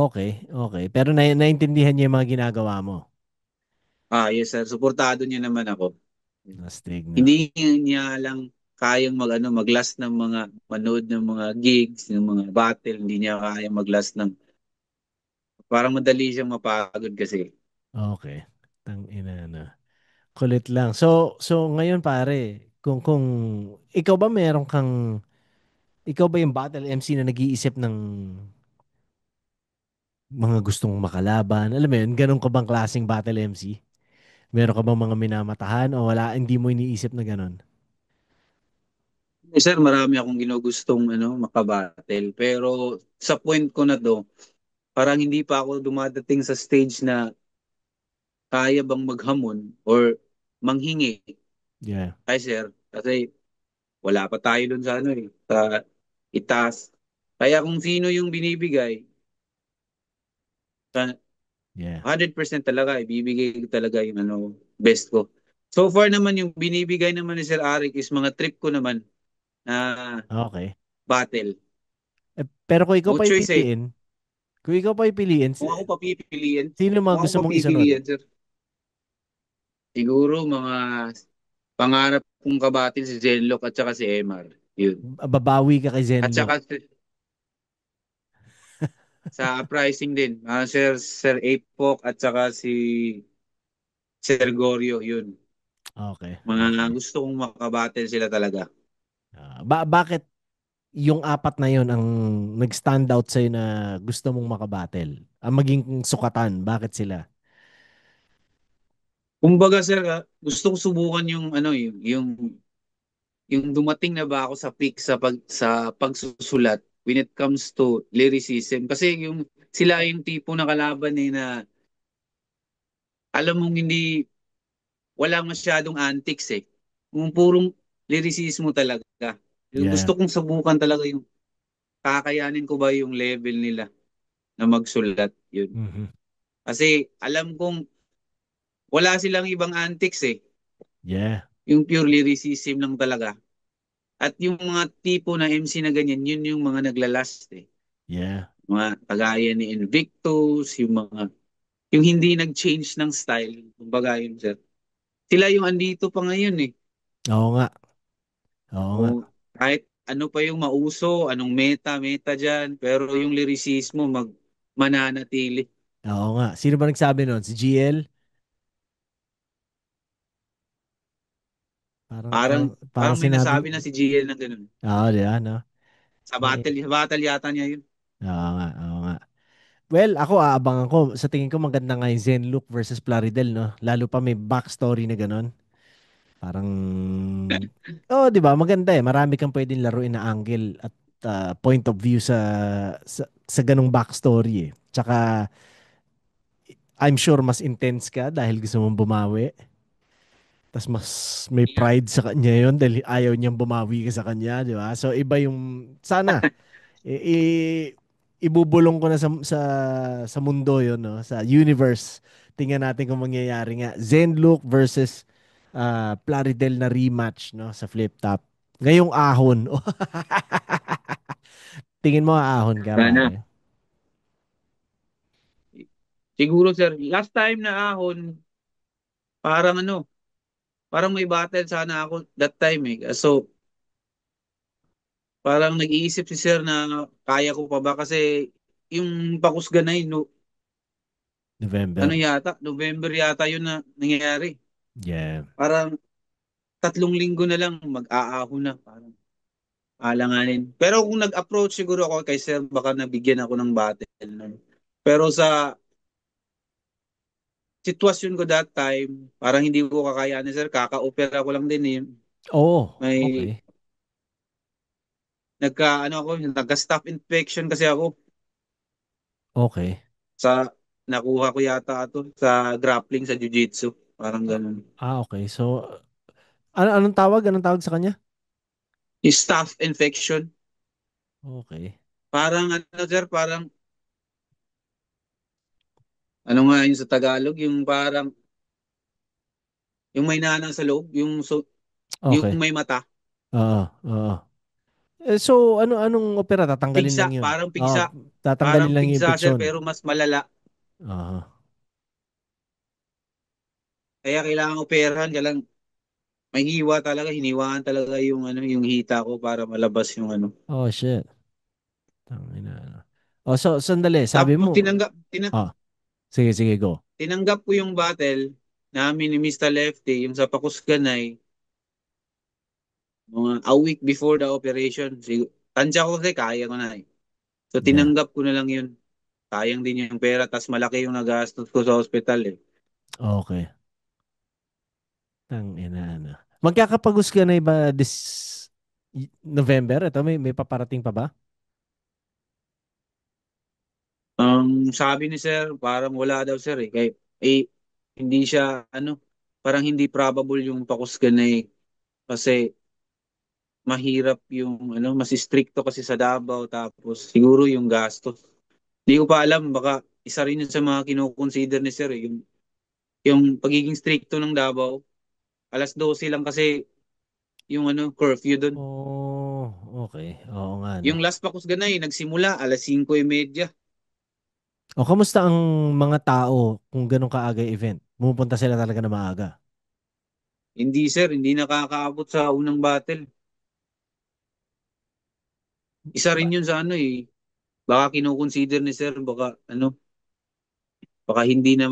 okay, okay. Pero naintindihan niya yung mga ginagawa mo. Yes sir, suportado niya naman ako. Astig na. Hindi niya lang kayang maglast ng mga manood ng mga gigs, ng mga battle, hindi niya kaya maglast ng parang madali siyang mapagod kasi. Okay. Ina na. Kulit lang. So ngayon pare, kung ikaw ba ikaw ba yung battle MC na nag-iisip ng mga gustong makalaban? Alam mo yun, ganun ka bang klaseng battle MC? Meron ka bang mga minamatahan o wala, hindi mo iniisip na ganun? Sir, marami akong ginugustong makabattle pero sa point ko na to, parang hindi pa ako dumadating sa stage na kaya bang maghamon or manghingi Yeah, kay sir kasi wala pa tayo dun sa sa itaas. Kaya kung sino yung binibigay, sa yeah. 100% talaga, ibibigay ko talaga yung best ko. So far naman yung binibigay naman ni Sir Arik is mga trip ko naman na Okay. battle. Pero kung ikaw No pa choice eh. ipipiliin, kung ikaw pa ipiliin, Kung ako papipiliin, sino kung mga ako gusto mong isunod? papipiliin, sir, siguro mga pangarap kong kabatil si Zenlock at saka si Emar. Yun. Babawi ka kay At Zenlo. saka sa uprising din, Sir Apok at saka si Sir Gorio, yun. Okay, Mga okay. gusto kong makabatil sila talaga. Bakit yung apat na yon ang nag-stand out sa'yo na gusto mong makabattle? Ang maging sukatan, bakit sila? Kumbaga sir, gusto ko subukan yung yung dumating na ba ako sa peak sa pagsusulat when it comes to lyricism kasi yung sila yung tipo na kalaban na alam mong hindi wala masyadong antics eh. Yung purong lyricismo talaga. Yung Yeah. gusto kong subukan talaga yung kakayanin ko ba yung level nila na magsulat yun. Mhm. Kasi alam kong wala silang ibang antics eh. Yeah. Yung pure lyricism lang talaga. At yung mga tipo na MC na ganyan, yun yung mga naglalast eh. Yeah. Mga kagaya ni Invictus, yung hindi nag-change ng style. Kumbaga yun, sir. Sila yung andito pa ngayon eh. Oo nga. Oo nga. O, kahit ano pa yung mauso, anong meta dyan, pero yung lyricismo mananatili. Oo nga. Sino ba nagsabi nun? Si GL? Parang, Parang, parang, parang parang may sinabi, nasabi na si GL na ganun. di ba, no? Eh, Sa battle yata niya yun. oo nga, oo nga. Well, ako aabangan ko. Sa tingin ko maganda nga yung Zenlook versus Plaridel, no? Lalo pa may backstory na gano'n. Parang, oh, di ba? Maganda eh. Marami kang pwedeng laruin na angle at point of view sa ganung backstory eh. Tsaka, I'm sure mas intense ka dahil gusto mong bumawi. Tapos mas may Yeah. pride sa kanya yon dahil ayaw niyang bumawi ka sa kanya, di ba? So iba yung sana i- i- ibubulong ko na sa mundo yon, no? Sa universe. Tingnan natin kung mangyayari nga. Zenlook versus Plaridel na rematch, no, sa flip top. Ngayong ahon. Tingin mo ahon ka, Sana. pare? Siguro sir, last time na ahon, parang ano, parang may battle sana ako that time eh. So, parang nag-iisip si sir na kaya ko pa ba kasi yung pakusganay, no, ano November. yata, November yata yun na nangyayari. Yeah. Parang 3 linggo na lang mag-aahon na. Parang alanganin. Pero kung nag-approach siguro ako kay sir, baka nabigyan ako ng battle. No? Pero sa sitwasyon ko that time, parang hindi ko kakayanin sir, kaka-opera ko lang din eh. Oh, May okay. ano ako, nagka-staph infection kasi ako Okay. sa nakuha ko yata ito sa grappling sa jiu-jitsu. Parang Ah, ganun. okay. So, anong tawag? Anong tawag sa kanya? Yung staph infection, Okay. parang ano sir, parang ano nga yun sa Tagalog, yung parang yung may nanang sa loob, yung Okay. may mata. Oo, oo. So, anong opera? Tatanggalin Pigsa, lang yun. parang Oo, pigsa. Parang tatanggalin lang yung pigsa sir impetsyon. pero mas malala. Oo. Kaya kailangan operahan, kailangan may hiwa talaga, hiniwaan talaga yung ano, yung hita ko para malabas yung ano. Oh, shit. Tangina. Ano. Oh, so, sandali. Sabi Tapos mo, oh, sige, sige, go. tinanggap ko yung battle namin ni Mr. Lefty, yung sa Pakusganay, mga a week before the operation. Tansya ko kasi kaya ko na eh. So Yeah. tinanggap ko na lang yun. Sayang din yung pera, tas malaki yung nagastos ko sa hospital eh. Okay. Tangina, ano. Magkakapagos ka na ba this November? Ito, may paparating pa ba? Sabi ni sir, parang wala daw sir eh. Hindi siya, ano, parang hindi probable yung Pakusganay kasi mahirap yung, ano, mas stricto kasi sa Davao tapos siguro yung gastos. Hindi ko pa alam, baka isa rin yun sa mga kinoconsider ni sir eh, yung pagiging stricto ng Davao. 12:00 lang kasi yung ano, curfew doon. Oh, okay. Oo nga, no. Yung last Pakusganay, nagsimula 5:30. O, kamusta ang mga tao kung ganun kaaga yung event? Pumupunta sila talaga na maaga. Hindi sir, hindi nakakaabot sa unang battle. Isa rin Ba- yun sa ano eh. Baka kinoconsider ni sir, baka ano, baka hindi na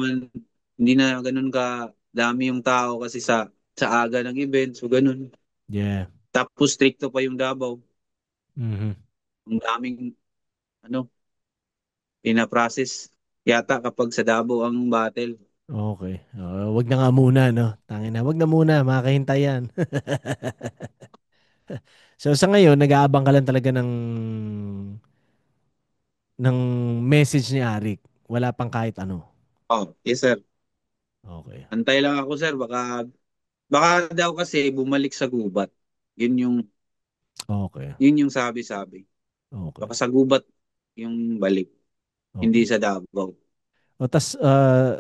ganun ka dami yung tao kasi sa aga ng event, so ganun. Yeah. Tapos stricto pa yung Davao. Mhm. Ang daming ano, pinaprocess yata kapag sa Davao ang battle. Okay. Wag na nga muna, no? Tangin na. Wag na muna. Makakahintay yan. So, sa ngayon, nag-aabang ka lang talaga ng message ni Arik. Wala pang kahit ano. Oh, yes sir. Okay. Antay lang ako sir, baka daw kasi bumalik sa gubat. Yun yung Okay. yun yung sabi-sabi. Okay. Baka sa gubat yung balik, hindi Okay. sa Davao. O, tas,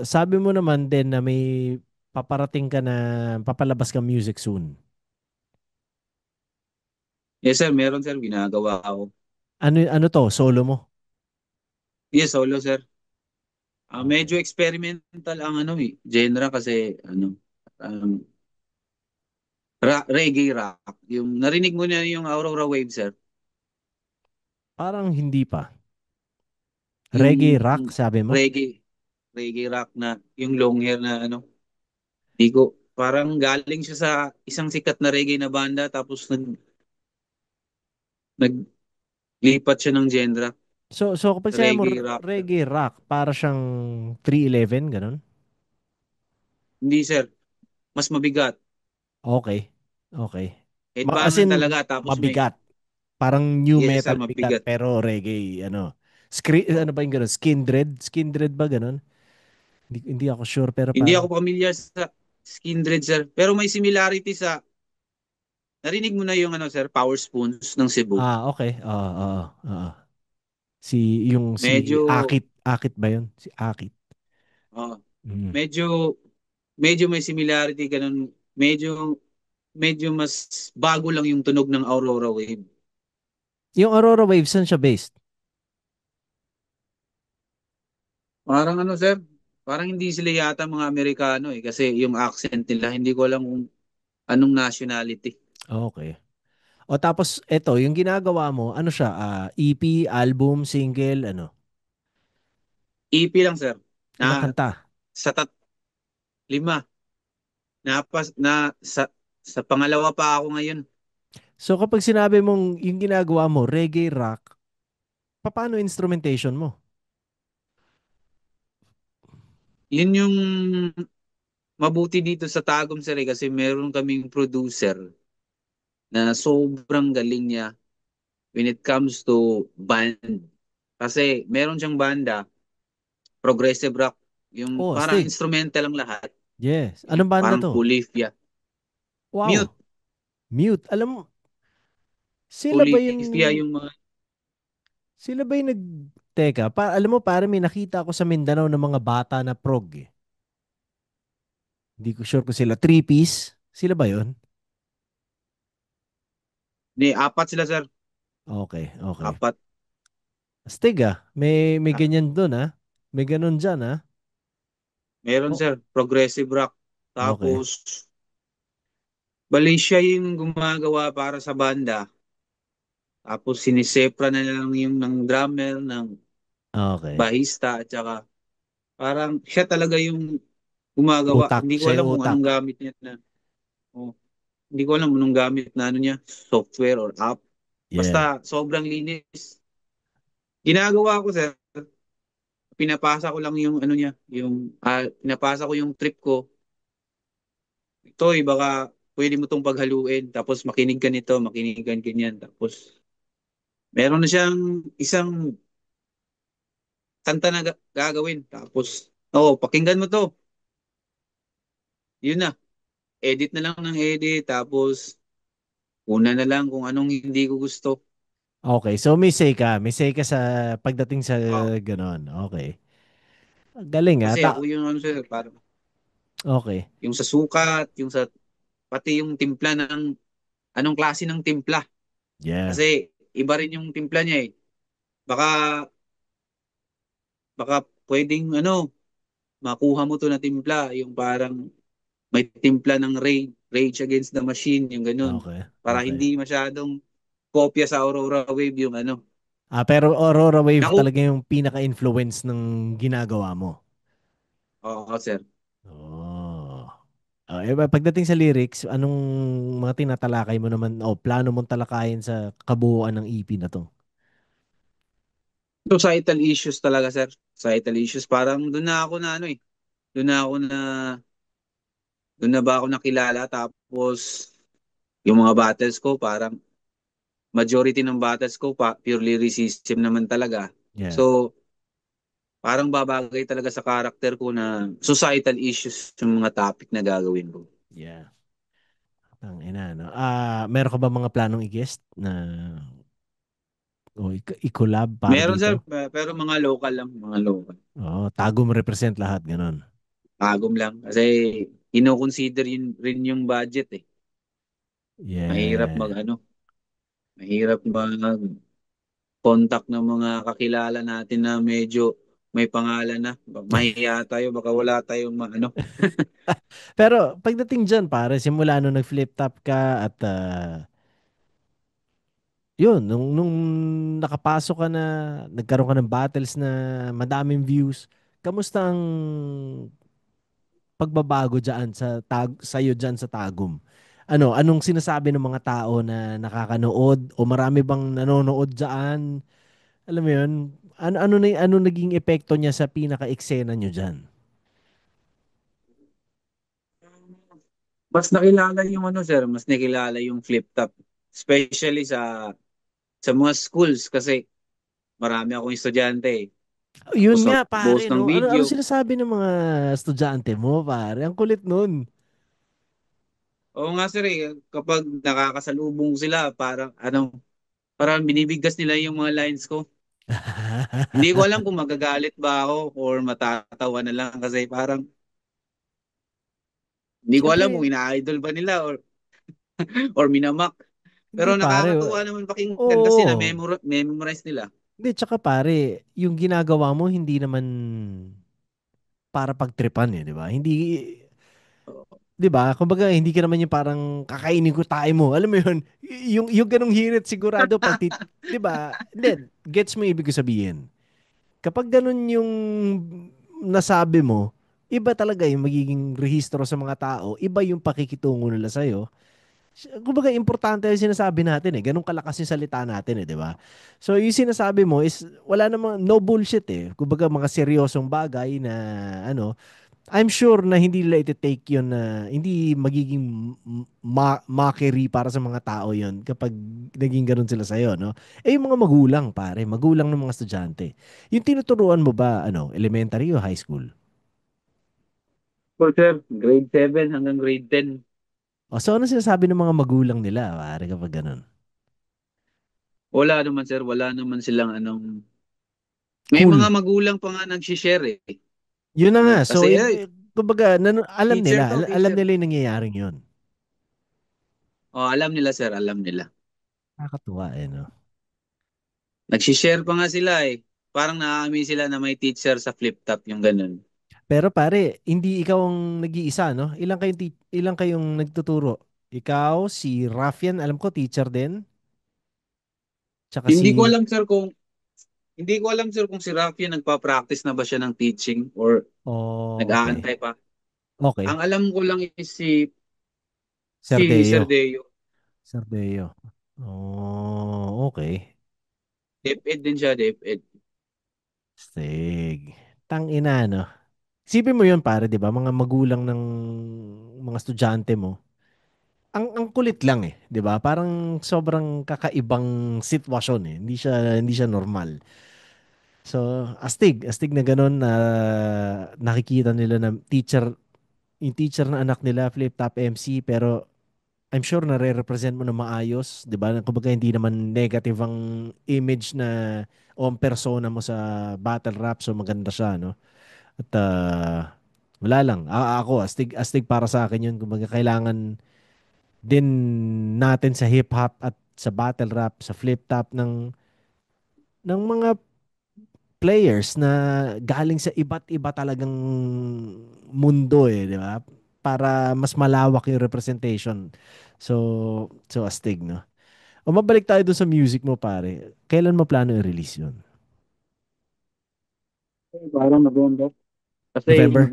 sabi mo naman din na may paparating ka na papalabas ka music soon. Yes sir, meron sir, ginagawa ako. Ano to? Solo mo? Yes, solo sir. Medyo Okay. experimental ang ano eh, genre kasi ano, um, reggae rock. Yung narinig mo na yung Aurora Wave sir. Parang hindi pa. Reggae rock, Yung sabi mo? reggae, reggae rock na yung long hair na ano, di ko. parang galing siya sa isang sikat na reggae na banda tapos naglipat siya ng genre, So kapag sinabi mo reggae rock. reggae rock, para siyang 311, ganun? Hindi sir, mas mabigat. Okay. Okay. As Headbanger in, talaga tapos may, mabigat. Parang new yes sir, metal bigat, mabigat. pero reggae, ano. Ano Oh. ba yung ganun? Skindred? Skindred ba ganun? Hindi ako sure, pero Hindi parang, ako familiar sa Skindred sir, pero may similarity sa, narinig mo na yung ano sir, Power Spoons ng Cebu. okay. Oo, oo, oo. Si Medyo, Akit ba yun? Si Akit. oh, Mm. medyo, medyo may similarity ganun. Medyo mas bago lang yung tunog ng Aurora Wave. Yung Aurora Waves, saan siya based? Parang ano sir, parang hindi sila yata mga Amerikano eh kasi yung accent nila hindi ko alam kung anong nationality. Okay. O tapos, eto, yung ginagawa mo, ano siya? EP, album, single, ano? EP lang sir. Ilang Na kanta? sa lima. Sa pangalawa pa ako ngayon. So kapag sinabi mong yung ginagawa mo, reggae rock, paano instrumentation mo? Yun yung mabuti dito sa Tagum sir eh, kasi meron kaming producer na sobrang galing niya when it comes to band. Kasi meron siyang banda, progressive rock, yung Oh, parang astig. instrumental lang lahat. Yes. Yung Anong banda parang to? Pulifia. Mute. Wow. Mute. Alam mo, sila ba yun, Pulifia yung mga, sila ba yung Teka, alam mo, para may nakita ako sa Mindanao ng mga bata na prog eh. Hindi ko sure kung sila. Three-piece? Sila ba yun? apat sila sir. Okay, okay. Apat. Astig ah. May Ah, ganyan doon ah. May ganun dyan ah. meron Oh, sir, progressive rock. okay. Tapos, bali siya yung gumagawa para sa banda. Tapos sinisepra na lang yung ng drummer, ng Okay. bahista, at saka parang siya talaga yung gumagawa. Utak. Hindi ko Siya alam yung kung utak. anong gamit niya na, oh, hindi ko alam anong gamit na ano niya, software or app. Yeah. Basta sobrang linis. Ginagawa ko sir, pinapasa ko lang yung ano niya, pinapasa ko yung trip ko. Ito baka pwede mo tong paghaluin, tapos makinig ka nito, makinig ka ganyan. Tapos meron na siyang isang kanta na gagawin. Tapos, pakinggan mo to. Yun na. Edit na lang ng edit. Tapos, una na lang kung anong hindi ko gusto. Okay. So may say ka. May say ka sa pagdating sa Oh, ganon. Okay. Galing ah. kasi ako yung ano sir, parang Okay. yung sa sukat, pati yung timpla ng, anong klase ng timpla. Yeah. Kasi, iba rin yung timpla niya eh. Baka, baka pwedeng makuha mo to na timpla. Yung parang may timpla ng Rage Against the Machine, yung ganun. Okay. Para Okay. hindi masyadong kopya sa Aurora Wave yung ano. Pero Aurora Wave Naku, talaga yung pinaka-influence ng ginagawa mo. oo sir. Oh. Pagdating sa lyrics, anong mga tinatalakay mo naman o plano mong talakayin sa kabuuan ng EP na to? Societal issues talaga sir. Societal issues. Parang doon na ako na ano eh. Doon na ako na, doon na ba ako nakilala. Tapos yung mga battles ko parang majority ng battles ko pure lyricism naman talaga. Yeah. So parang babagay talaga sa karakter ko na societal issues yung mga topic na gagawin ko. Yeah. Ang ina, no? Meron ka ba mga planong i-guest na o i-collab para Meron dito? sir, pero mga local lang, mga local. Oo, tagom represent lahat, ganun. Agom lang. Kasi ino-consider yun rin yung budget eh. Mahirap mag Yeah. ano, mahirap mag contact ng mga kakilala natin na medyo may pangalan na. Mahihiya tayo, baka wala tayong Pero pagdating dyan, pare, simula nung nag-flip top ka at yun, nung nakapasok ka na, nagkaroon ka ng battles na madaming views, kamusta ang pagbabago diyan sa'yo diyan sa Tagum? Anong sinasabi ng mga tao na nakakanood o marami bang nanonood diyan? Alam mo 'yun? Ano naging epekto niya sa pinaka-eksena niyo diyan? Mas nakilala yung ano sir, mas nakilala yung flip top. Especially sa mga schools kasi marami akong estudyante eh. Yun Tapos nga nag-post pare, ng no? Ano video. sinasabi ng mga estudyante mo, pare? Ang kulit nun. Oo nga sir eh, kapag nakakasalubong sila, parang binibigkas nila yung mga lines ko. Hindi ko alam kung magagalit ba ako or matatawa na lang kasi parang hindi ko alam kung Siyempre, ina-idol ba nila or minamak. hindi Pero pare. nakakatuwa naman pakinggan kasi Oo. memorize nila. Hindi, tsaka pare, yung ginagawa mo hindi naman para pagtripan eh, di ba? Hindi, di ba? Kumbaga, hindi ka naman yung parang kakainin ko tayo mo. Alam mo yun? Yung ganong hirit sigurado di ba? Hindi, gets mo ibig ko sabihin. Kapag ganun yung nasabi mo, iba talaga yung magiging rehistro sa mga tao, iba yung pakikitungo nila sa'yo. Kumbaga, importante yung sinasabi natin eh. Ganun kalakas yung salita natin eh, di ba? So, yung sinasabi mo is, wala namang, no bullshit eh. Kumbaga, mga seryosong bagay na, ano, I'm sure na hindi nila iti-take yun na, hindi magiging mockery para sa mga tao yun kapag naging ganun sila sa'yo, no? Eh, yung mga magulang, pare, magulang ng mga estudyante. Yung tinuturuan mo ba, elementary o high school? Po sir, grade 7 hanggang grade 10. O, so, ano sinasabi ng mga magulang nila, pare, kapag ganun? Wala naman sir, wala naman silang may mga Cool. magulang pa nga nag-share eh. Yun na nga. So, Kasi kumbaga, alam teacher nila. to, Alam teacher. nila yung nangyayaring yun. Oh, alam nila sir, alam nila. Nakakatuwa eh, no? Nag-share pa nga sila eh. Parang naaamin sila na may teacher sa flip top yung ganun. Pero pare, hindi ikaw ang nag-iisa, no? Ilang kayong nagtuturo? Ikaw, si Rafian, alam ko, teacher din. Tsaka Hindi ko si... alam sir kung Hindi ko alam sir kung si Rafi nagpa-practice na ba siya ng teaching or Oh, okay. nag-aantay pa. Ang Okay. alam ko lang is si Sir Sardeo. Deo. Sardeo. Oh, okay. DepEd din siya, DepEd. Stig. Tang ina, no? Isipin mo yun, pare, di ba? Mga magulang ng mga estudyante mo. Ang kulit lang eh, 'di ba? Parang sobrang kakaibang sitwasyon eh. Hindi siya normal. So, astig na ganun na nakikita nila na yung teacher na anak nila flip top MC pero I'm sure na re-represent mo na maayos, 'di ba? Kumbaga hindi naman negative ang image na o ang persona mo sa battle rap so maganda siya, no? At wala lang. Ako astig para sa akin 'yun. Kumbaga kailangan din natin sa hip hop at sa battle rap, sa flip top ng mga players na galing sa iba't iba talagang mundo eh, di ba? Para mas malawak yung representation. So astig, no? O mabalik tayo dun sa music mo, pare. Kailan mo plano i-release yun? Parang November. Kasi November?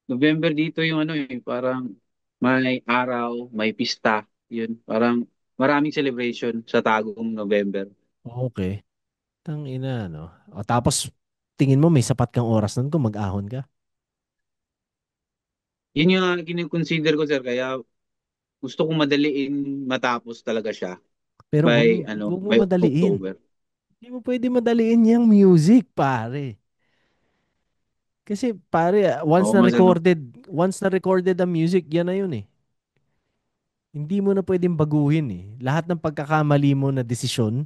November dito yung parang may araw, may pista. Yun, parang maraming celebration sa Tagum November. Okay. Tang ina, no? O tapos, tingin mo may sapat kang oras nun kung mag-ahon ka? Yun yung kinikonsider ko sir, kaya gusto kong madaliin matapos talaga siya Pero by wag mo by madaliin. October. Hindi mo pwede madaliin yung music, pare. Kasi pare, Oo nga sir, no? once na recorded ang music, yan na yun eh. Hindi mo na pwedeng baguhin eh. Lahat ng pagkakamali mo na desisyon,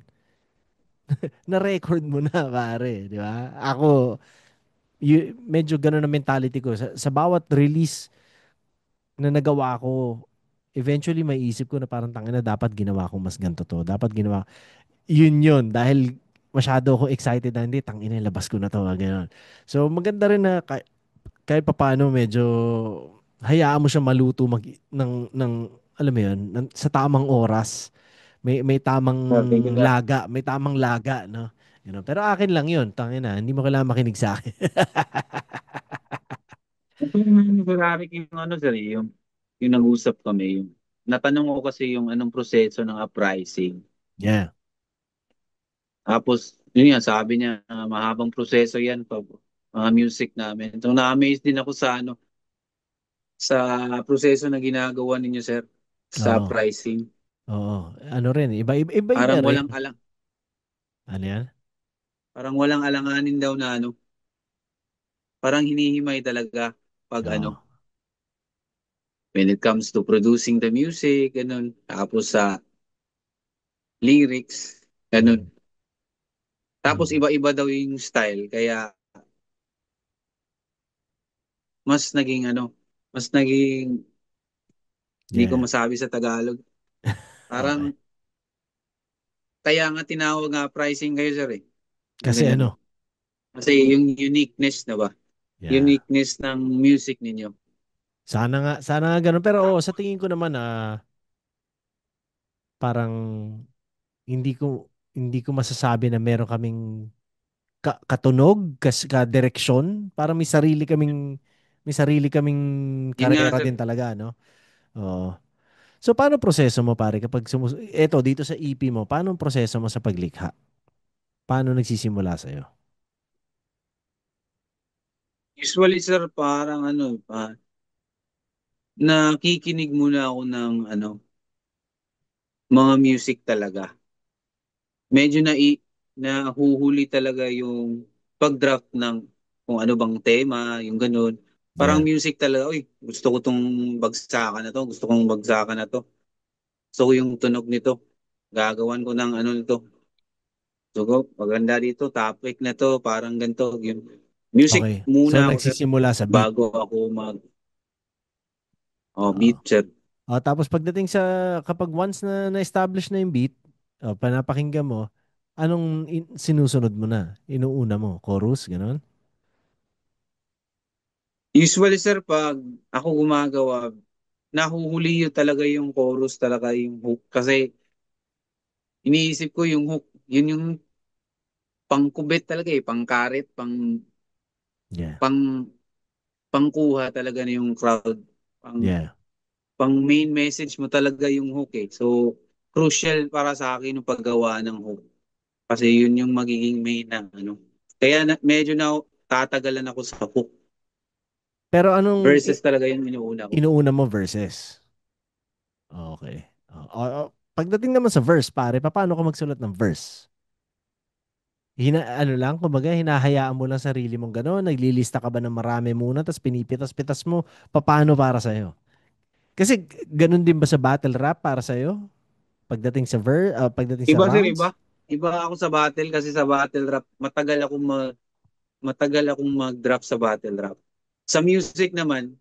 na-record mo na, pare. Di ba? Ako, medyo ganun ang mentality ko. Sa bawat release na nagawa ko, eventually may isip ko na parang tangina dapat ginawa ko mas ganito to. Dapat ginawa. Yun. Dahil masyado ako excited na hindi, tangina, labas ko na to. Ganun. So, maganda rin na kahit papaano medyo hayaan mo siya maluto ng alam mo yun, sa tamang oras. May tamang Sir, thank you sir. laga, no? Pero akin lang yun, tangina, hindi mo kailangan makinig sa akin. Ito yung Ferrari yung ano sir, yung nag-usap kami, yung natanong ko kasi yung anong proseso ng uprising. Yeah. Tapos, yun nga, sabi niya, mahabang proseso yan pag mga music namin. So, na-amaze din ako sa ano, sa proseso na ginagawa ninyo, sir, sa Oo. pricing. Oo. Ano rin, iba-iba Parang rin. walang alang, Ano yan? parang walang alanganin daw na ano, parang hinihimay talaga pag Oo. ano, when it comes to producing the music, ganun. Tapos sa lyrics, ganun. Mm. Tapos Mm. iba-iba daw yung style, kaya mas naging ano, mas naging, hindi ko Yeah. masabi sa Tagalog. Okay. Parang, kaya nga tinawag nga pricing kayo, sir, eh. Yung Kasi ganun. ano, Kasi yung uniqueness na ba? yeah. Uniqueness ng music ninyo. Sana nga ganun. Pero oo, sa tingin ko naman parang hindi ko masasabi na meron kaming katunog, direksyon. Parang may sarili kaming Yun nga, karera sir. din talaga, no? Oo. So paano proseso mo pare kapag eto dito sa EP mo, paano ang proseso mo sa paglikha? Paano nagsisimula sa iyo? Usually, sir, parang ano, nakikinig muna ako ng ano, mga music talaga. Medyo nahuhuli talaga yung pag-draft ng kung ano bang tema, yung ganun. Parang Yeah. music talaga, uy, gusto ko tong bagsakan na to, gusto kong bagsakan na to. Gusto ko yung tunog nito. Gagawan ko ng ano nito. Gusto ko, maganda dito, topic na to, parang ganito. Yung music Okay. So muna ako, sir, nagsisimula sa beat. bago ako Oo. beat, sir. Tapos pagdating kapag once na-establish na yung beat, panapakinggan mo, anong sinusunod mo na? Inuuna mo? Chorus, gano'n? Usually, sir, pag ako gumagawa, nahuhuli yun talaga yung chorus talaga yung hook. Kasi iniisip ko yung hook, yun yung pangkubit talaga eh, pangkaret, Yeah. pang, pangkuha talaga na yung crowd. Yeah. Pang main message mo talaga yung hook eh. So, crucial para sa akin yung paggawa ng hook. Kasi yun yung magiging main na ano. Kaya medyo na tatagalan ako sa hook. Pero anong Verses talaga yung inuuna ko. inuuna mo verses? Okay. Pagdating naman sa verse, pare, paano ka magsulat ng verse? Ano lang, kumbaga, hinahayaan mo lang sarili mong gano'n, naglilista ka ba ng marami muna, tapos pinipitas-pitas mo, paano para sa'yo? Kasi ganun din ba sa battle rap para sa'yo? Pagdating sa Iba sir, iba. rounds? Iba ako sa battle kasi sa battle rap, matagal akong mag-drop sa battle rap. Sa music naman,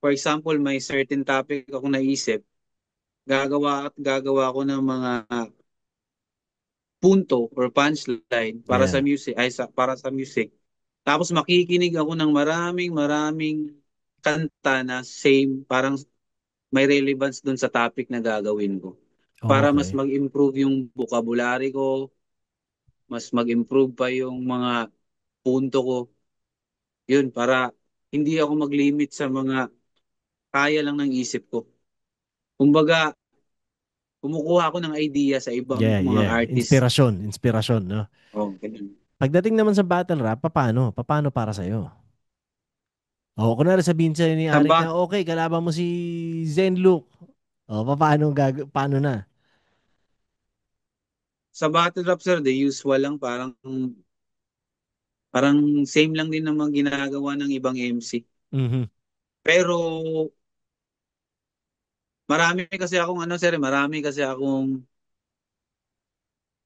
for example, may certain topic ako naisip, gagawa at gagawa ko ng mga punto or punchline para sa Yeah. music, para sa music. Tapos makikinig ako ng maraming maraming kanta na same, parang may relevance dun sa topic na gagawin ko. Para mas Okay. mag-improve yung vocabulary ko, mas mag-improve pa yung mga punto ko. Yun, para hindi ako mag-limit sa mga kaya lang ng isip ko. Kumbaga, kumukuha ako ng idea sa ibang Yeah, mga yeah. artist. Inspirasyon, no? Oh, ganun. Pagdating naman sa battle rap, paano? Paano para sa'yo? Kunwari sabihin sa'yo ni Arik Samba, na, okay, kalaban mo si Zen Luke. Paano na? sa battle rap sir, the usual lang, parang same lang din naman ginagawa ng ibang MC. Mhm. Pero marami kasi akong ano sir, marami kasi akong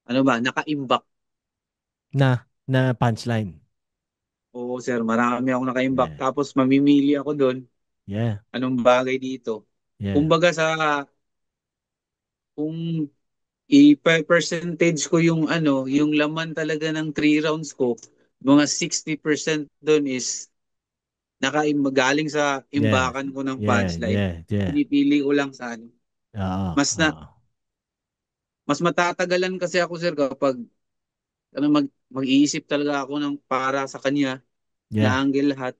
ano ba, naka-imbak. Na punchline. Oo sir, marami akong naka-imbak. Yeah. Tapos mamimili ako doon, Yeah. anong bagay dito. Yeah. Kumbaga kung i-percentage ko yung ano, yung laman talaga ng 3 rounds ko, mga 60% doon is galing sa Yeah. imbakan ko ng Yeah. punchline. Yeah. Yeah. Pinipili ko lang sa ano. Oo. Mas na Oo. mas matatagalan kasi ako sir kapag mag-iisip talaga ako ng para sa kanya na Yeah. angle lahat.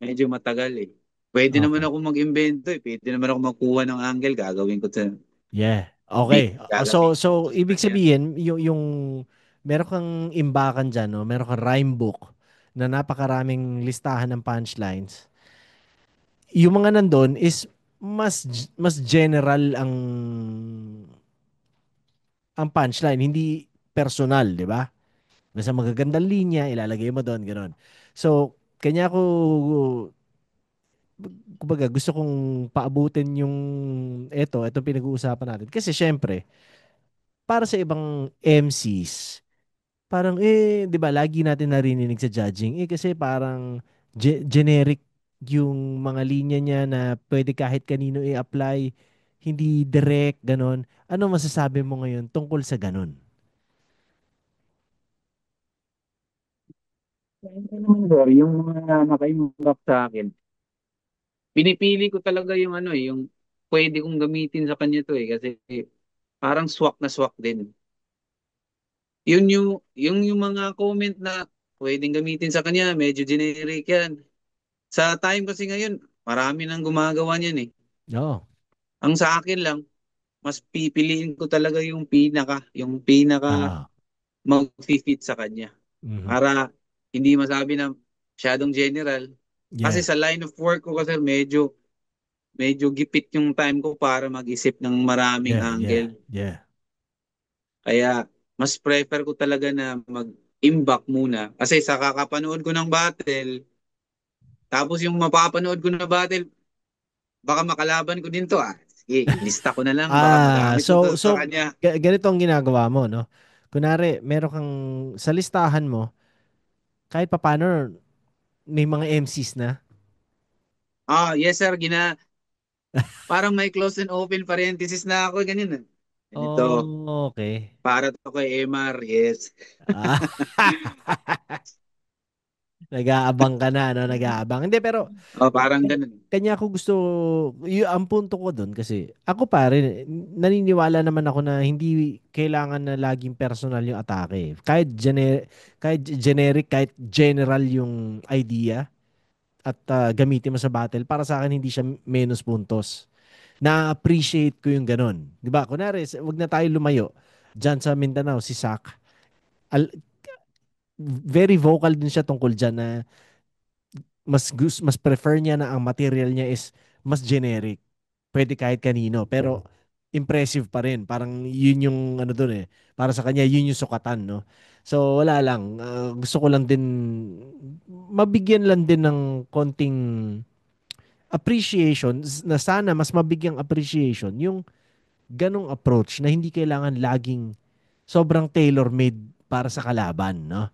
medyo matagal eh. Pwede naman Okay. ako mag-invento eh. Pwede naman ako magkuha ng angle, gagawin ko sa Yeah. beat, Okay. gagamitin ko So sa ibig kanya. sabihin, yung meron kang imbakan diyan, no? Meron kang rhyme book na napakaraming listahan ng punchlines. Yung mga nandun is mas general ang punchline, hindi personal, di ba? Basta magagandang linya, ilalagay mo doon, gano'n. So, kanya ako, kumbaga, gusto kong paabutin yung itong pinag-uusapan natin. Kasi syempre, para sa ibang MCs, parang di ba, lagi natin narinig sa judging, kasi parang generic yung mga linya niya na pwede kahit kanino i-apply, hindi direct, ganon. Ano masasabi mo ngayon tungkol sa ganon? Ano naman, sir, yung mga nakaimbak sa akin, pinipili ko talaga yung ano eh, yung pwede kong gamitin sa kanya to eh. Kasi parang swak na swak din. Yung mga comment na pwedeng gamitin sa kanya, medyo generic yan. Sa time kasi ngayon, marami nang gumagawa niyan eh. Oo. Ang sa akin lang, mas pipiliin ko talaga yung pinaka Ah. mag-fit sa kanya. Mhm. Para hindi masabi na masyadong general. Kasi Yeah. sa line of work ko kasi medyo gipit yung time ko para mag-isip ng maraming Yeah. Yeah. angle. Yeah. Kaya mas prefer ko talaga na mag-imbak muna. Kasi sa kakapanood ko ng battle, tapos yung mapapanood ko na battle, baka makalaban ko din to ah. Sige, ilista ko na lang, baka magamit ko So to sa so kanya. ganito ang ginagawa mo, no? Kunari, meron kang sa listahan mo, kahit papaano may mga MCs na. Ah, yes sir, parang may close and open parenthesis na ako, ganyan. Ganito, Oh, okay. para to kay MR, yes. Ah. Nag-aabang ka na, no? Nag-aabang. Hindi, pero Oh, parang ganun. kanya ako gusto, ang punto ko doon kasi ako pare, naniniwala naman ako na hindi kailangan na laging personal yung atake. Kahit generic, kahit general yung idea at gamitin mo sa battle, para sa akin hindi siya menos puntos. Na-appreciate ko yung ganun. Di ba? Kunwari, wag na tayo lumayo. Diyan sa Mindanao, si Sak, al- very vocal din siya tungkol dyan na mas prefer niya na ang material niya is mas generic. Pwede kahit kanino, pero impressive pa rin. Parang yun yung ano doon eh. Para sa kanya yun yung sukatan, no. So wala lang. Gusto ko lang din mabigyan lang din ng konting appreciation na sana mas mabigyang appreciation yung ganong approach na hindi kailangan laging sobrang tailor-made para sa kalaban, no?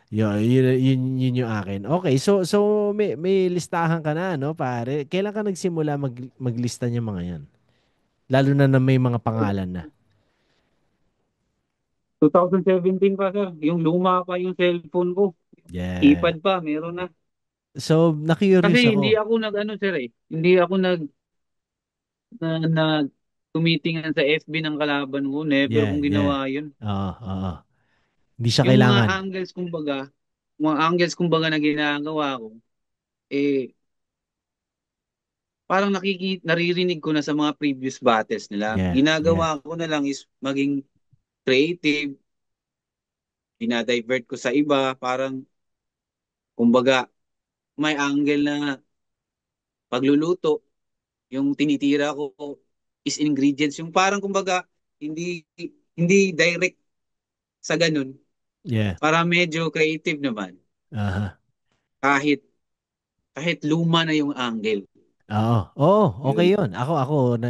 Yun yung akin. Okay, so may listahan ka na, no, pare? Kailan ka nagsimula maglista ng mga yan? Lalo na may mga pangalan na. 2017 pa sir, yung luma pa yung cellphone ko. Yeah. Keypad pa, meron na. So, na-curious Kasi hindi ako. ako nag-ano sir eh. Hindi ako na tumitingin sa FB ng kalaban ko. Never Yeah, kong yeah. ginawa yun. Oo, oo. Hindi siya Yung kailangan. mga angles kumbaga na ginagawa ko, eh, parang naririnig ko na sa mga previous battles nila. Yeah, yeah, Ginagawa ko na lang is maging creative, dinadivert ko sa iba, parang kumbaga may angle na pagluluto, yung tinitira ko is ingredients. Yung parang kumbaga hindi hindi direct sa ganun. yeah. Para medyo creative naman. Aha. Kahit kahit luma na yung angle. Oo. Oo, okay Yun. 'yun. Ako na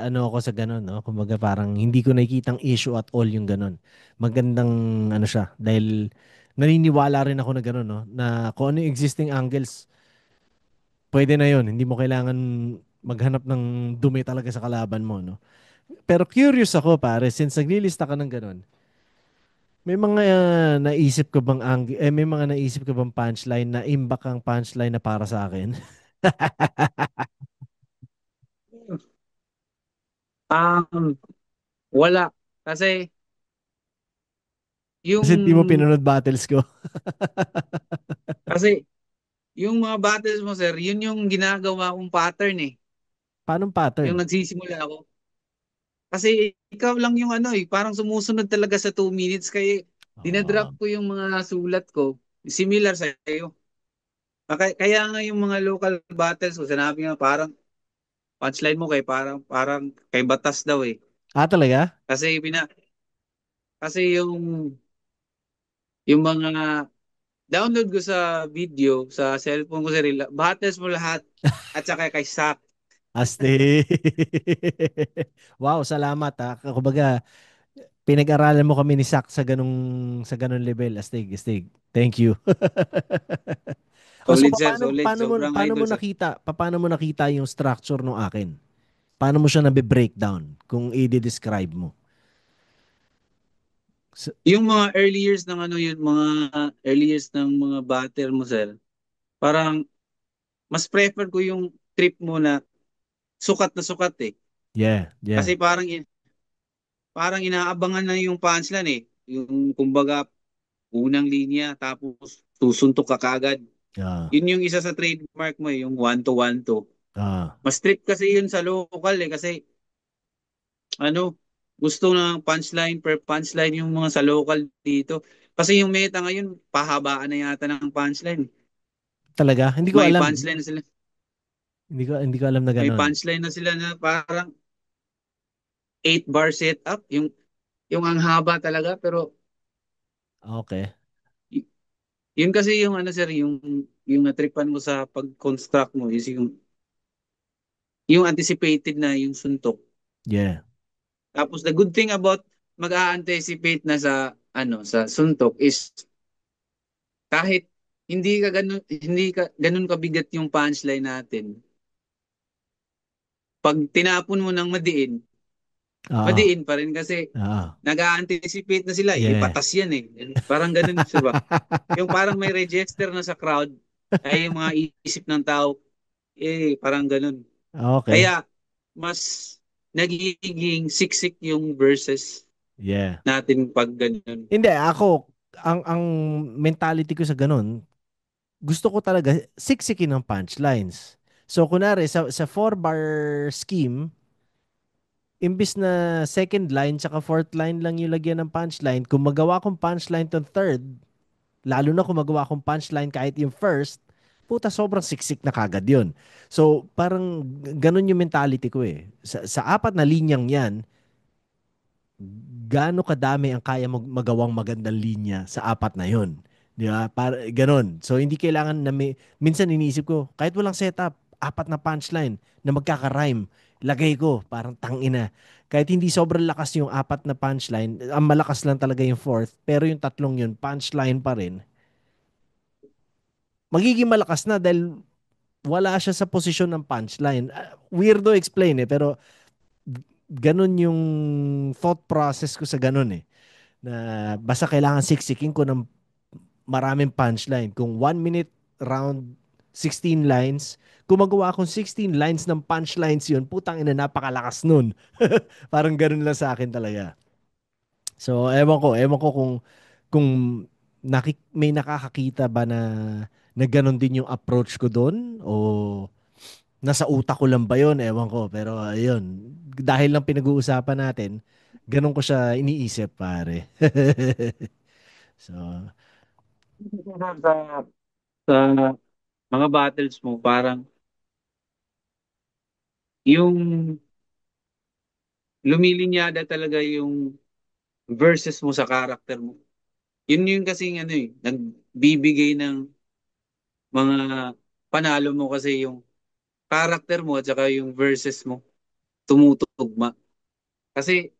ano ako sa ganun, no. Kumbaga parang hindi ko nakikitang issue at all yung ganun. Magandang ano siya dahil naniniwala rin ako na ganun, no, na kung ano yung existing angles, pwede na 'yun. Hindi mo kailangan maghanap ng dumi talaga sa kalaban mo, no. Pero curious ako pare, since naglilista ka ng ganun, may mga naisip ka bang may mga naisip ka bang punchline na imbak ang punchline na para sa akin? Um, wala. Kasi Kasi hindi mo yung pinanood battles ko. kasi yung mga battles mo, sir, yun yung ginagawa kong pattern eh. Paanong Yung pattern? nagsisimula ako. Kasi ikaw lang yung ano eh, parang sumusunod talaga sa 2 minutes kaya dinadrop Ah, ko yung mga sulat ko. Similar sa iyo. Kaya nga yung mga local battles ko, sinabi nga parang punchline mo kay parang kay batas daw eh. talaga? Kasi kasi yung mga download ko sa video sa cellphone ko sa battles mo lahat at saka kay Sak. Asti. Wow, salamat ha. Kumbaga, pinag-aralan mo kami ni Sak sa ganung level. Astig, astig. Thank you. O so Solid sir, solid. Sobrang paano mo idol sir. nakita, paano mo nakita yung structure ng akin? Paano mo siya nabe-breakdown kung i-describe mo? S- Yung mga early years ng ano yun, mga early years ng mga batter mo sir. Parang mas prefer ko yung trip mo na sukat eh. yeah, yeah. Kasi parang inaabangan na yung punchline eh. Yung kumbaga unang linya tapos susuntok ka kagad. Ah, Yun yung isa sa trademark mo eh, yung one to one to. ah, Mas strict kasi yun sa local eh kasi ano gusto ng punchline per punchline yung mga sa local dito. Kasi yung meta ngayon pahabaan na yata ng punchline. talaga? Hindi ko May alam. punchline na sila. Hindi ko alam na May gano'n. punchline na sila na parang 8 bar setup. Yung ang haba talaga pero Okay. y- yun kasi yung ano sir, yung natripan mo sa pag-construct mo is yung anticipated na yung suntok. Yeah. Tapos the good thing about mag-a-anticipate na sa ano sa suntok is kahit hindi ka ganun kabigat yung punchline natin. Pag tinapon mo ng Oo. madiin pa rin kasi Oo. nag-a-anticipate na sila eh. Yeah. Patas yan eh. Parang ganun, sir ba? Yung parang may register na sa crowd ay yung mga isip ng tao eh parang ganun. Okay. Kaya mas nagiging siksik yung verses Yeah. natin pag ganun. Hindi, ako, ang mentality ko sa ganun, gusto ko talaga siksikin ng punchlines. So, kunwari, sa four-bar scheme, imbis na second line tsaka fourth line lang yung lagyan ng punchline, kung magawa kong punchline to third, lalo na kung magawa kong punchline kahit yung first, puta, sobrang siksik na kagad yun. So, parang ganun yung mentality ko eh. Sa apat na linyang yan, gaano kadami ang kaya magawang magandang linya sa apat na yon. Di ba? Para, ganun. So, hindi kailangan na minsan iniisip ko, kahit walang setup, apat na punchline na magkaka-rhyme, lagay ko, parang tangina. Kahit hindi sobrang lakas yung apat na punchline, ang malakas lang talaga yung fourth, pero yung tatlong yun, punchline pa rin, magiging malakas na dahil wala siya sa posisyon ng punchline. Weirdo explain eh, pero ganun yung thought process ko sa ganun eh. Na basta kailangan siksikin ko ng maraming punchline. Kung 1 minute round, 16 lines, kung magawa akong 16 lines ng punchlines yun, putang ina, napakalakas nun. Parang ganun lang sa akin talaga. So, ewan ko kung may nakakakita ba na ganun din yung approach ko doon o nasa utak ko lang ba yun? Ewan ko. Pero ayun, dahil lang pinag-uusapan natin, ganun ko siya iniisip, pare. So, Sa mga battles mo, parang yung lumilinyada talaga yung verses mo sa character mo. Yun yung kasing ano eh, nagbibigay ng mga panalo mo kasi yung character mo at saka yung verses mo tumutugma. Kasi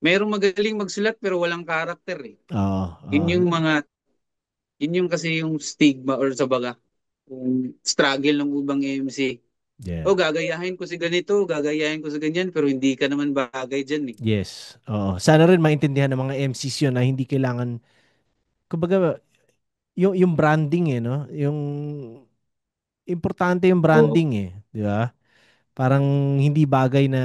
merong magaling magsulat pero walang character eh. oo, Yun oo. yung mga, yun yung kasi yung stigma or sa baga, yung struggle ng ubang MC. Yeah. O gagayahin ko si ganito, gagayahin ko sa ganyan, pero hindi ka naman bagay dyan eh. Yes. Oo. Sana rin maintindihan ng mga MCs yun na hindi kailangan, kumbaga, yung branding eh, no? Yung importante yung Oo. branding eh, di ba? Parang hindi bagay na,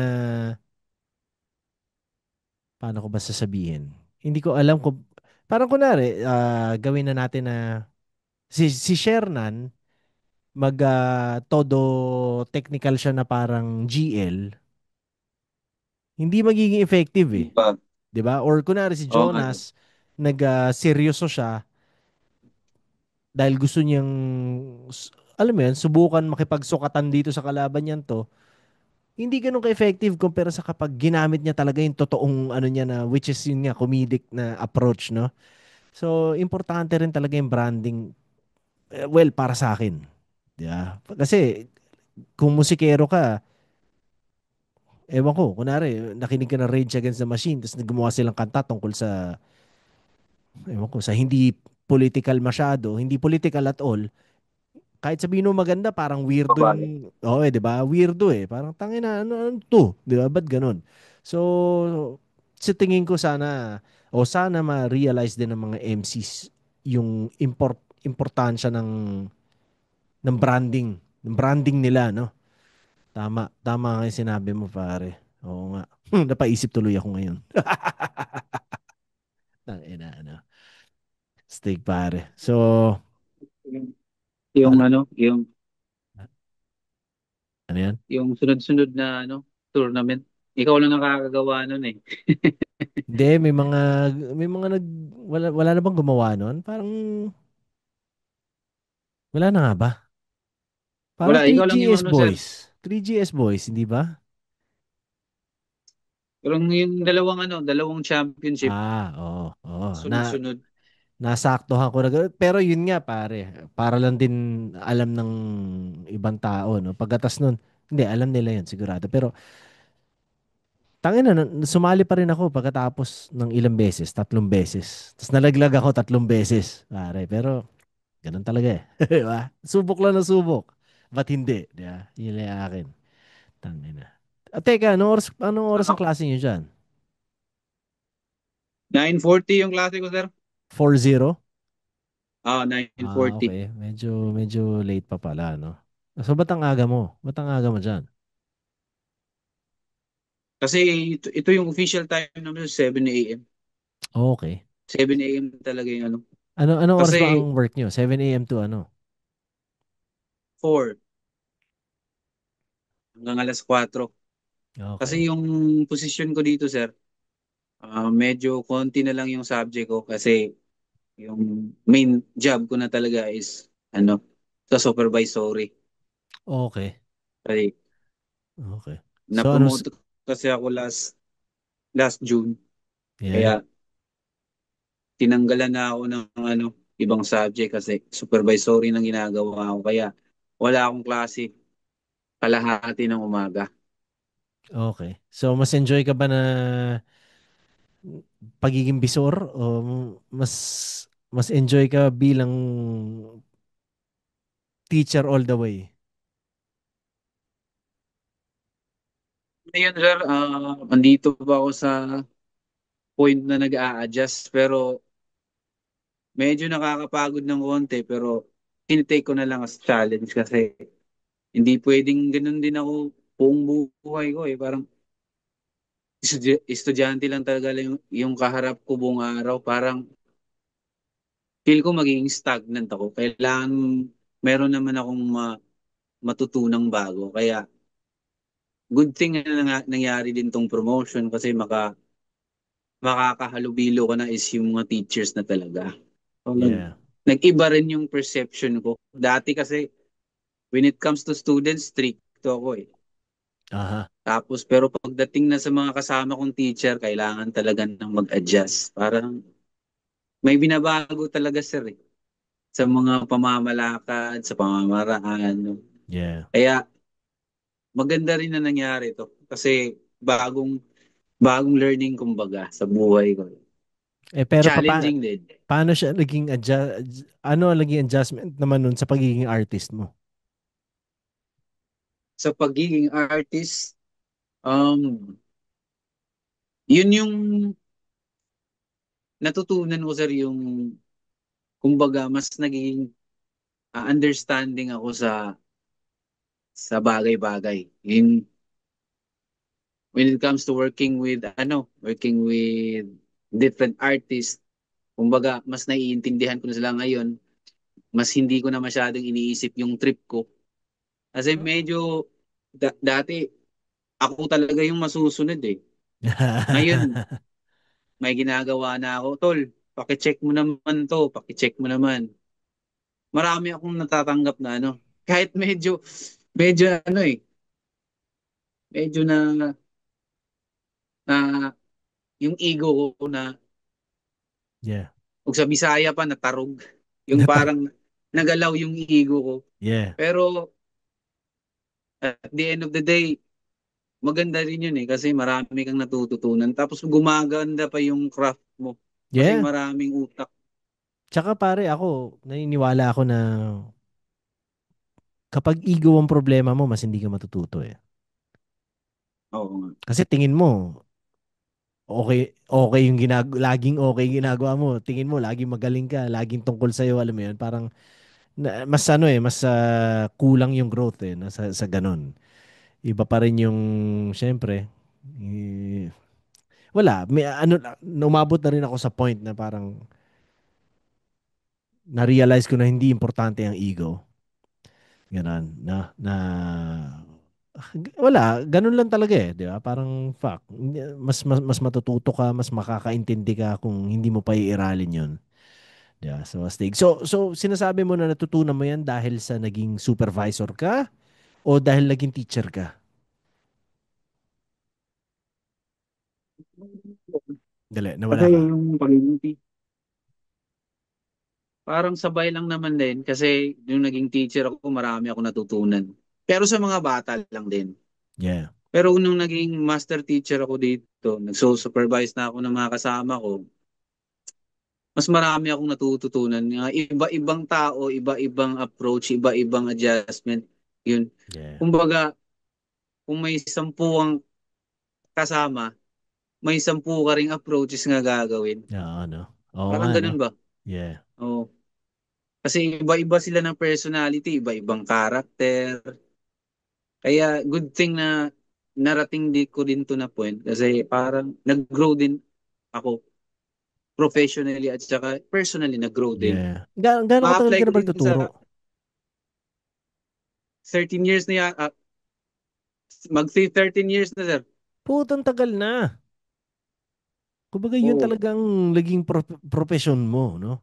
paano ko ba sasabihin? Hindi ko alam kung, parang kunwari, gawin na natin na, si Shernan, todo technical siya na parang GL, hindi magiging effective eh. Diba? 'Di ba? Or kunwari si Oo nga. Jonas, seryoso siya dahil gusto niyang, alam mo yan, subukan makipagsukatan dito sa kalaban niyan to, hindi ganun ka-effective compare sa kapag ginamit niya talaga yung totoong ano niya na, which is yun nga, comedic na approach, no? So, importante rin talaga yung branding, well, para sa akin. Di ba? Kasi, kung musikero ka, ewan ko, kunwari, nakinig ka ng Rage Against the Machine, tapos gumawa silang kanta tungkol sa, ewan ko, sa hindi political masyado, hindi political at all, kahit sabihin mo maganda, parang weirdo Sabagay. yung, oh, di ba? Weirdo eh. Parang tangin na, ano to? Di ba? Ba't ganun? So, sa tingin ko sana, o sana ma-realize din ng mga MCs yung importansya ng branding nila, no? Tama nga yung sinabi mo, pare. Oo nga. Napaisip tuloy ako ngayon. Tangina, ano. Steak, pare. So, Yung ano, ano, yung ano yan? yung sunod-sunod na ano, tournament. Ikaw lang nakakagawa nun eh. Hindi, may mga wala na bang gumawa nun? Parang, wala na nga ba? Parang Wala, ikaw lang yung 3GS ano, sir. Boys. 3GS Boys, hindi ba? Pero yung dalawang championship, Oo, oo. sunod-sunod. Nasaktuhan ko na. Pero yun nga, pare. Para lang din alam ng ibang tao, no? Pagkatas nun, hindi, alam nila yun, sigurado. Pero, tangin na, sumali pa rin ako pagkatapos ng ilang beses, 3 beses. Tapos nalaglag ako 3 beses, pare. Pero, ganun talaga eh. Di ba? Subok lang na subok. Ba't hindi? Di ba? Yun lang yung akin. Tangina. Teka, anong oras ang Ako, klase nyo dyan? 9:40 yung klase ko, sir. 4-0? Nine Ah, forty. okay. Medyo late pa pala, no? So, ba't ang aga mo? Ba't ang aga mo dyan? Kasi ito yung official time namin, 7 a.m. Okay. 7 a.m. talaga yung ano. Anong oras ba Kasi ang work nyo? 7 a.m. to ano? 4 hanggang alas 4. Okay. Kasi yung position ko dito, sir, medyo konti na lang yung subject ko kasi yung main job ko na talaga is ano, sa supervisory. Okay. Kasi Okay. So, na-promote kasi ako last June. yeah. Kaya tinanggalan na ako ng ano, ibang subject kasi supervisory ng ginagawa ko. Kaya wala akong klase kalahati ng umaga. Okay. So, mas enjoy ka ba na pagiging bisor o mas mas enjoy ka bilang teacher all the way? Ngayon, sir, andito pa ako sa point na nag-a-adjust pero medyo nakakapagod ng konti pero tinitake ko na lang as challenge kasi hindi pwedeng ganun din ako buong buhay ko eh. Parang estudyante lang talaga yung kaharap ko buong araw. Parang feel ko magiging stagnant ako. Kailangan meron naman akong matutunang bago. Kaya good thing na nangyari din tong promotion kasi makakahalubilo ko na is yung mga teachers na talaga. So, Yeah. nag-iba rin yung perception ko. Dati kasi when it comes to students, strict ako eh. Aha. Tapos pero pagdating na sa mga kasama kong teacher, kailangan talaga nang mag-adjust. Parang may binabago talaga, sir, eh, sa mga pamamalakad, sa pamamaraan, no? Yeah. Kaya maganda rin na nangyari to kasi bagong bagong learning kumbaga sa buhay ko. Pero Challenging din. paano siya naging ano ang naging adjustment naman nun sa pagiging artist mo? Sa pagiging artist, um, yun yung natutunan ko, sir, yung kumbaga mas naging understanding ako sa bagay-bagay. When it comes to working with different artists, kumbaga mas naiintindihan ko na sila ngayon, mas hindi ko na masyadong iniisip yung trip ko Kasi medyo dati ako talaga yung masusunod eh. Ngayon, may ginagawa na ako, tol. Paki-check mo naman to, paki-check mo naman. Marami akong natatanggap na ano. Kahit medyo ano eh, medyo na yung ego ko na, Yeah. kung sa Bisaya pa, natarog. Yung parang nagalaw yung ego ko. Yeah. Pero at the end of the day, maganda rin yun eh kasi marami kang natututunan. Tapos gumaganda pa yung craft mo kasi Yeah. maraming utak. Tsaka pare ako, naniniwala ako na kapag ego ang problema mo, mas hindi ka matututo eh. Oo nga. Kasi tingin mo, okay yung laging okay yung ginagawa mo. Tingin mo, laging magaling ka, laging tungkol sa'yo, alam mo yun. Parang, mas ano eh, mas kulang yung growth eh, sa ganun. Iba pa rin yung, syempre, wala, umabot na rin ako sa point na parang, na-realize ko na hindi importante ang ego. Ganon, wala, ganun lang talaga eh, di ba? Parang fuck, mas matututo ka, mas makakaintindi ka kung hindi mo pa iiralin 'yun. Di ba? So, astig. So sinasabi mo na natutunan mo 'yan dahil sa naging supervisor ka o dahil naging teacher ka? Dali, Kasi nawala ka. yung pagiging parang sabay lang naman din kasi yung naging teacher ako, marami ako natutunan. Pero sa mga bata lang din. Yeah. Pero nung naging master teacher ako dito, nagso-supervise na ako ng mga kasama ko, mas marami akong natututunan. Nga iba-ibang tao, iba-ibang approach, iba-ibang adjustment. Yun. Yeah. Kumbaga, kung may 10 kasama, may 10 ka ring approaches nga gagawin. Oo, no. Oo nga, Parang no. ganun ba? Yeah. Oo. Kasi iba-iba sila ng personality, iba-ibang karakter. Kaya good thing na narating di ko din to na point kasi parang nag-grow din ako professionally at saka personally nag-grow din. Yeah. Gaano katagal Ma-apply ka ko na din magtuturo? sa 13 years na yan, mag-13 years na sir. Putang tagal na. Kumbaga yun Oo. talagang naging profession mo, no?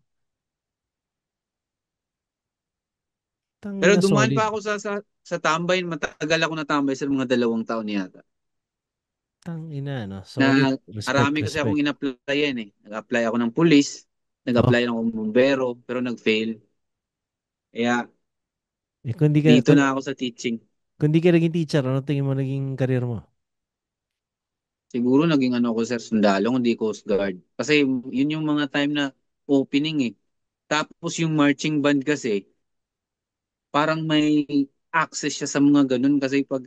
Tangin Pero na dumaan solid. pa ako sa tambay, matagal ako natambay sa mga 2 taon yata. Tangina, no? Solid. Na Respect, marami kasi akong respect. in-applyan eh. Nag-apply ako ng police, Oh, nag-apply ako ng bumbero, pero nag-fail. Kaya kung di ka, dito na ako sa teaching. kung di ka naging teacher, ano tingin mo naging career mo? Siguro naging ano ko sir, sundalo, hindi Coast Guard. Kasi yun yung mga time na opening eh. Tapos yung marching band kasi, parang may access siya sa mga ganun kasi pag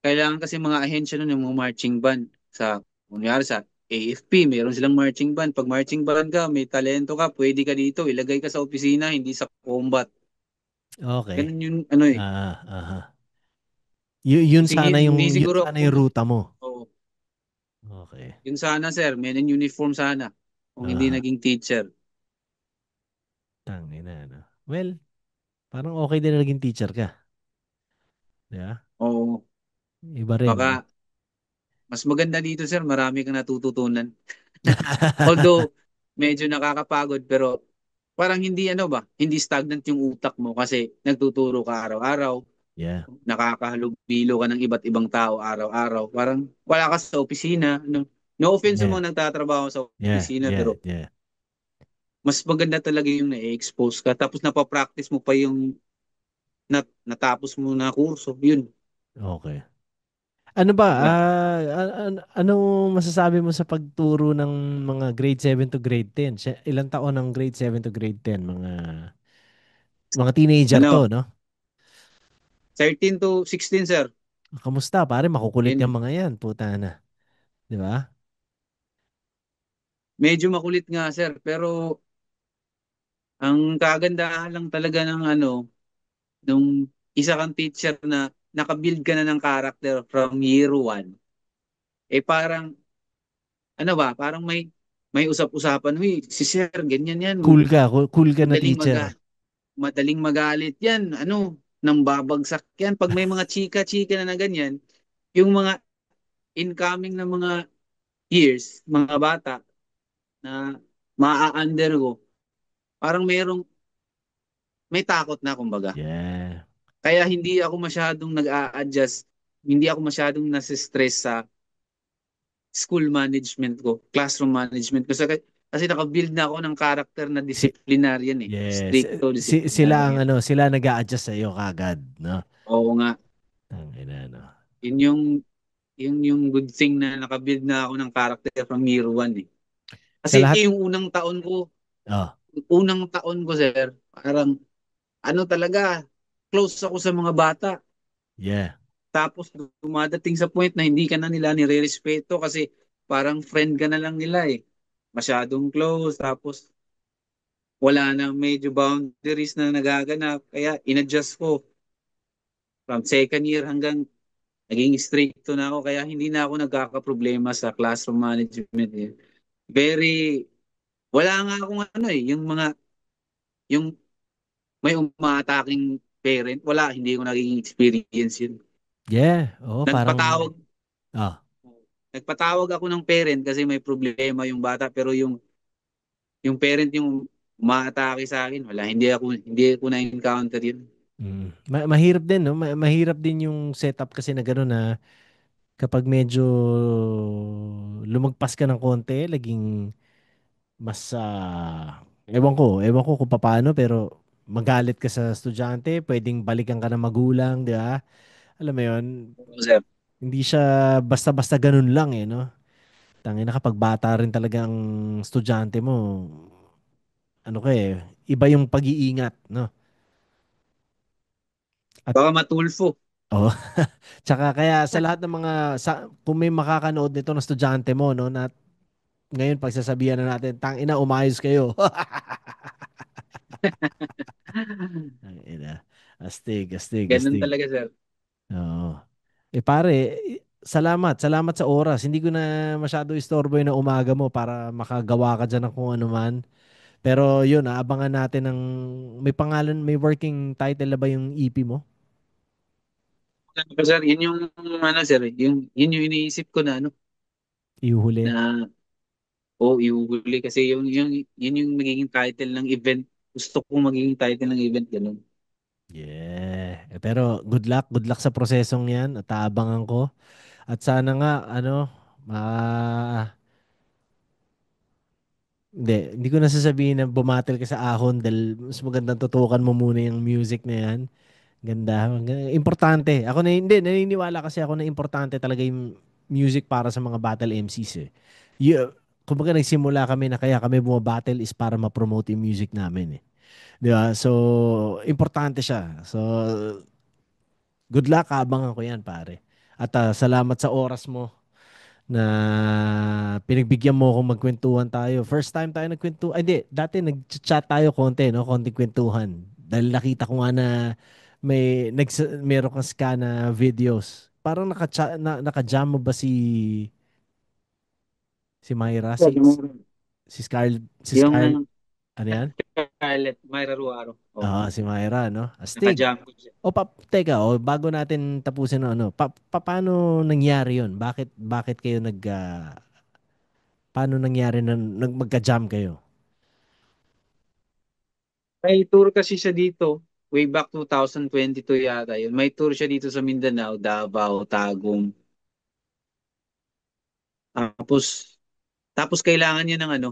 kailangan kasi mga ahensya nun yung mga marching band. Kunyari sa AFP, meron silang marching band. Pag marching band ka, may talento ka, pwede ka dito, ilagay ka sa opisina, hindi sa combat. Okay. Ganun yung ano eh. Aha. Sige, hindi Yun siguro sana ako, yung ruta mo. oh, Okay. yun sana sir, men in uniform sana. Kung hindi Aha. naging teacher. Tangina, no? Well, parang okay din na naging teacher ka. Di ba? Oo, Iba rin. baka mas maganda dito sir, marami kang natututunan. Although medyo nakakapagod pero parang hindi ano ba, hindi stagnant yung utak mo kasi nagtuturo ka araw-araw, Yeah. nakakahalubilo ka ng iba't ibang tao araw-araw. Parang wala ka sa opisina. No, no offense sa Yeah. mga nagtatrabaho sa Yeah. opisina Yeah. pero Yeah. mas maganda talaga yung na-expose ka tapos napapractice mo pa yung natapos mo na kurso. Yun. Okay. Ano ba, Diba? ano masasabi mo sa pagturo ng mga grade 7 to grade 10? Ilang taon ang grade 7 to grade 10? Mga teenager to, Ano, no? 13 to 16 sir. Kamusta, pare? Makukulit yung Yun. mga yan, puta na. Di ba? Medyo makulit nga sir pero ang kagandahan lang talaga ng ano, nung isa kang teacher na nakabuild ka na ng character from year one, eh parang, ano ba, parang may usap-usapan, huy, si sir, ganyan yan, Cool ka na madaling teacher. madaling magalit yan, ano. nang babagsak yan. Pag may mga chika-chika na ganyan, yung mga incoming na mga years, mga bata na maa-undergo, parang may takot na kumbaga. Yeah. Kaya hindi ako masyadong nag-a-adjust, hindi ako masyadong nasistress sa school management ko, classroom management ko. Kasi nakabuild na ako ng character na Si disciplinarian eh. yes. Stricto Sila ang disciplinarian. ano, sila nag-a-adjust sa iyo kagad, no? Oo nga. Tangina, no. Yun yung good thing na nakabuild na ako ng character from year one eh. Sa Kasi lahat, yung oh, unang taon ko sir, parang ano talaga, close ako sa mga bata. yeah. Tapos dumadating sa point na hindi ka na nila nire-respeto kasi parang friend ka na lang nila eh. Masyadong close, tapos wala na medyo boundaries na nagaganap. Kaya inadjust ko from second year hanggang naging stricto na ako. Kaya hindi na ako nagkakaproblema sa classroom management eh. Very, wala nga akong ano eh, yung may umataking parent, wala, hindi ko naging experience yun. Yeah. Oh, parang Nagpatawag, oh, nagpatawag ako ng parent kasi may problema yung bata, pero yung parent yung umaatake sa akin, wala, hindi ko na-encounter yun. mahirap din, no? Mahirap din yung setup kasi na gano'n na kapag medyo lumagpas ka ng konti, laging mas ewan ko kung paano pero magalit ka sa estudyante, pwedeng balikan ka ng magulang, di ba? Alam mo 'yon, Oo, sir. hindi siya basta-basta ganun lang eh, no? Tangina kapag bata rin talaga ang estudyante mo, ano ka eh, iba yung pag-iingat, no? At Baka matulfo. oh, tsaka kaya sa lahat ng mga kung may makakanood nito ng estudyante mo, no, na ngayon pagsasabihan na natin, tang ina, umayos kayo. Ang ina. Astig, astig, Ganun astig. talaga, sir. Oo. Eh pare, salamat. Salamat sa oras. Hindi ko na masyado istorbo yung na umaga mo para makagawa ka dyan ng kung ano man. Pero yun, abangan natin ng may pangalan, may working title na ba yung EP mo? Pero, sir, yun yung ano, sir, yun yung iniisip ko na ano, Ihuhuli. na iuhuli kasi yun yung magiging title ng event. Gusto kong magiging title ng event, ganun. Yeah. Eh, pero good luck sa prosesong yan at aabangan ko. At sana nga, ano, ma... hindi ko nasasabihin na bumatil ka sa ahon dahil mas magandang tutukan mo muna yung music na yan. Ganda. Importante. Ako na hindi, naniniwala kasi ako na importante talaga yung music para sa mga battle MCs eh. Kumbaga nagsimula kami na kaya kami bumabattle is para ma-promote yung music namin eh. Di ba? So, importante siya. So, good luck. Abangan ko yan, pare. At salamat sa oras mo na pinagbigyan mo akong magkwentuhan tayo. First time tayo nagkwentuhan. Ay, hindi. Dati nag-chat tayo konti, no? Konting kwentuhan. Dahil nakita ko nga na meron kang scan na videos. Parang naka-jam mo ba si Myra? Si Scarlett, Yung ano yan? Scarlett, Myra Ruaro. Oh, Oo, si Myra, no? Astig. naka-jump ko siya. Teka, bago natin tapusin ang ano, paano nangyari yun? Bakit kayo paano nangyari na magka-jam kayo? May tour kasi siya dito. Way back 2022 yata yun. May tour siya dito sa Mindanao, Davao, Tagum. Tapos, tapos kailangan niya ng ano,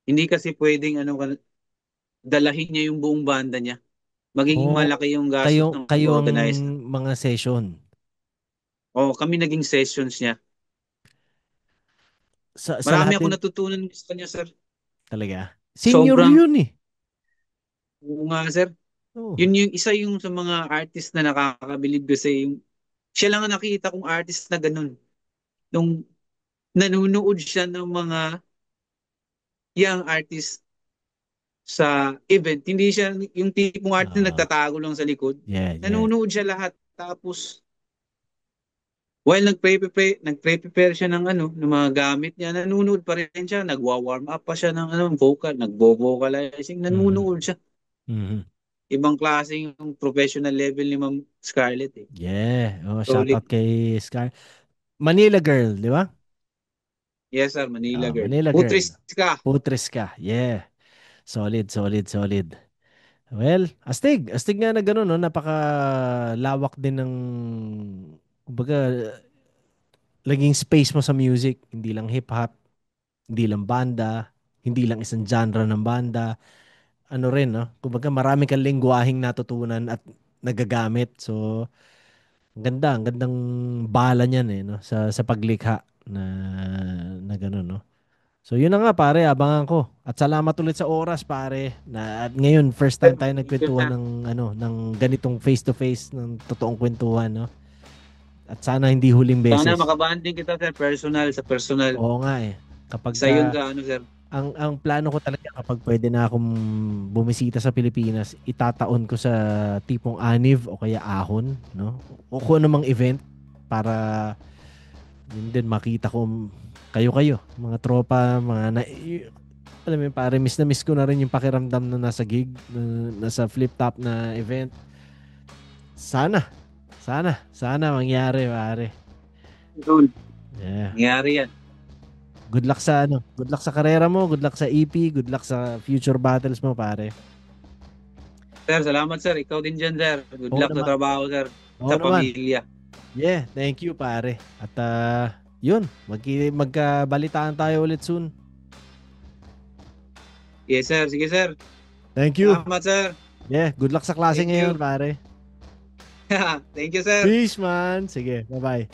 hindi kasi pwedeng ano, dalahin niya yung buong banda niya. Magiging Oh, malaki yung gastos kayo ng kayo ang pag-organize. mga session Kami naging sessions niya. sa Marami lahat ako din natutunan sa kanya, sir. talaga. Senior Sobrang, yun eh. oo nga, sir. Oh. Yun yung isa yung sa mga artist na nakakabilib kasi yung siya lang ang nakita kong artist na ganun. Nung nanonood siya ng mga young artist sa event, hindi siya yung tipong artist na Ah, nagtatago lang sa likod. yeah, yeah. Nanonood siya lahat. Tapos, while nagpre-prepare siya ng ano, ng mga gamit niya, nanonood pa rin siya, nagwa-warm up pa siya ng ano, vocal, nagvo-vocalizing, Mhm. nanonood siya. Mhm. ibang klase yung professional level ni Ma'am Scarlett eh. Yeah. Oh, shout Solid. out kay Sky. Manila Girl, di ba? Yes sir, Manila girl. Manila Girl. Putris ka. Putris ka. Yeah. Solid, solid, solid. Well, astig. Astig nga na gano'n, no? Napakalawak din ng, kumbaga, laging space mo sa music. Hindi lang hip-hop, hindi lang banda, hindi lang isang genre ng banda. Ano rin, no? Kumbaga, marami kang lengguwaheng natutunan at nagagamit. So, ang gandang bala niyan eh, no? Sa paglikha na gano'n, no? So yun na nga pare, abangan ko. At salamat ulit sa oras pare. At ngayon first time tayo nagkwentuhan ng ganitong face to face ng totoong kwentuhan, no? At sana hindi huling Sana beses. makabanding kita sir, personal sa personal. Oo nga eh. Kapag Sa yun sa ano sir. ang plano ko talaga kapag pwede na akong bumisita sa Pilipinas, itataon ko sa tipong Aniv o kaya Ahon, no? O kung anumang event para yun din makita ko kayo-kayo, mga tropa, alam mo yun, pare, miss na miss ko na rin yung pakiramdam na nasa gig, na nasa flip top na event. Sana mangyari, pare. Yun. Yeah. Nangyari yan. Good luck sa karera mo, good luck sa EP, good luck sa future battles mo, pare. Sir, salamat sir. Ikaw din dyan sir. Good Oo luck sa naman. trabaho sir. Oo Sa naman. pamilya. Yeah, thank you, pare. At yun, magkabalitaan tayo ulit soon. Yes sir. Sige sir. Thank you. Salamat sir. Yeah, good luck sa klase Thank ngayon, you. pare. Thank you sir. Peace, man. Sige, bye-bye.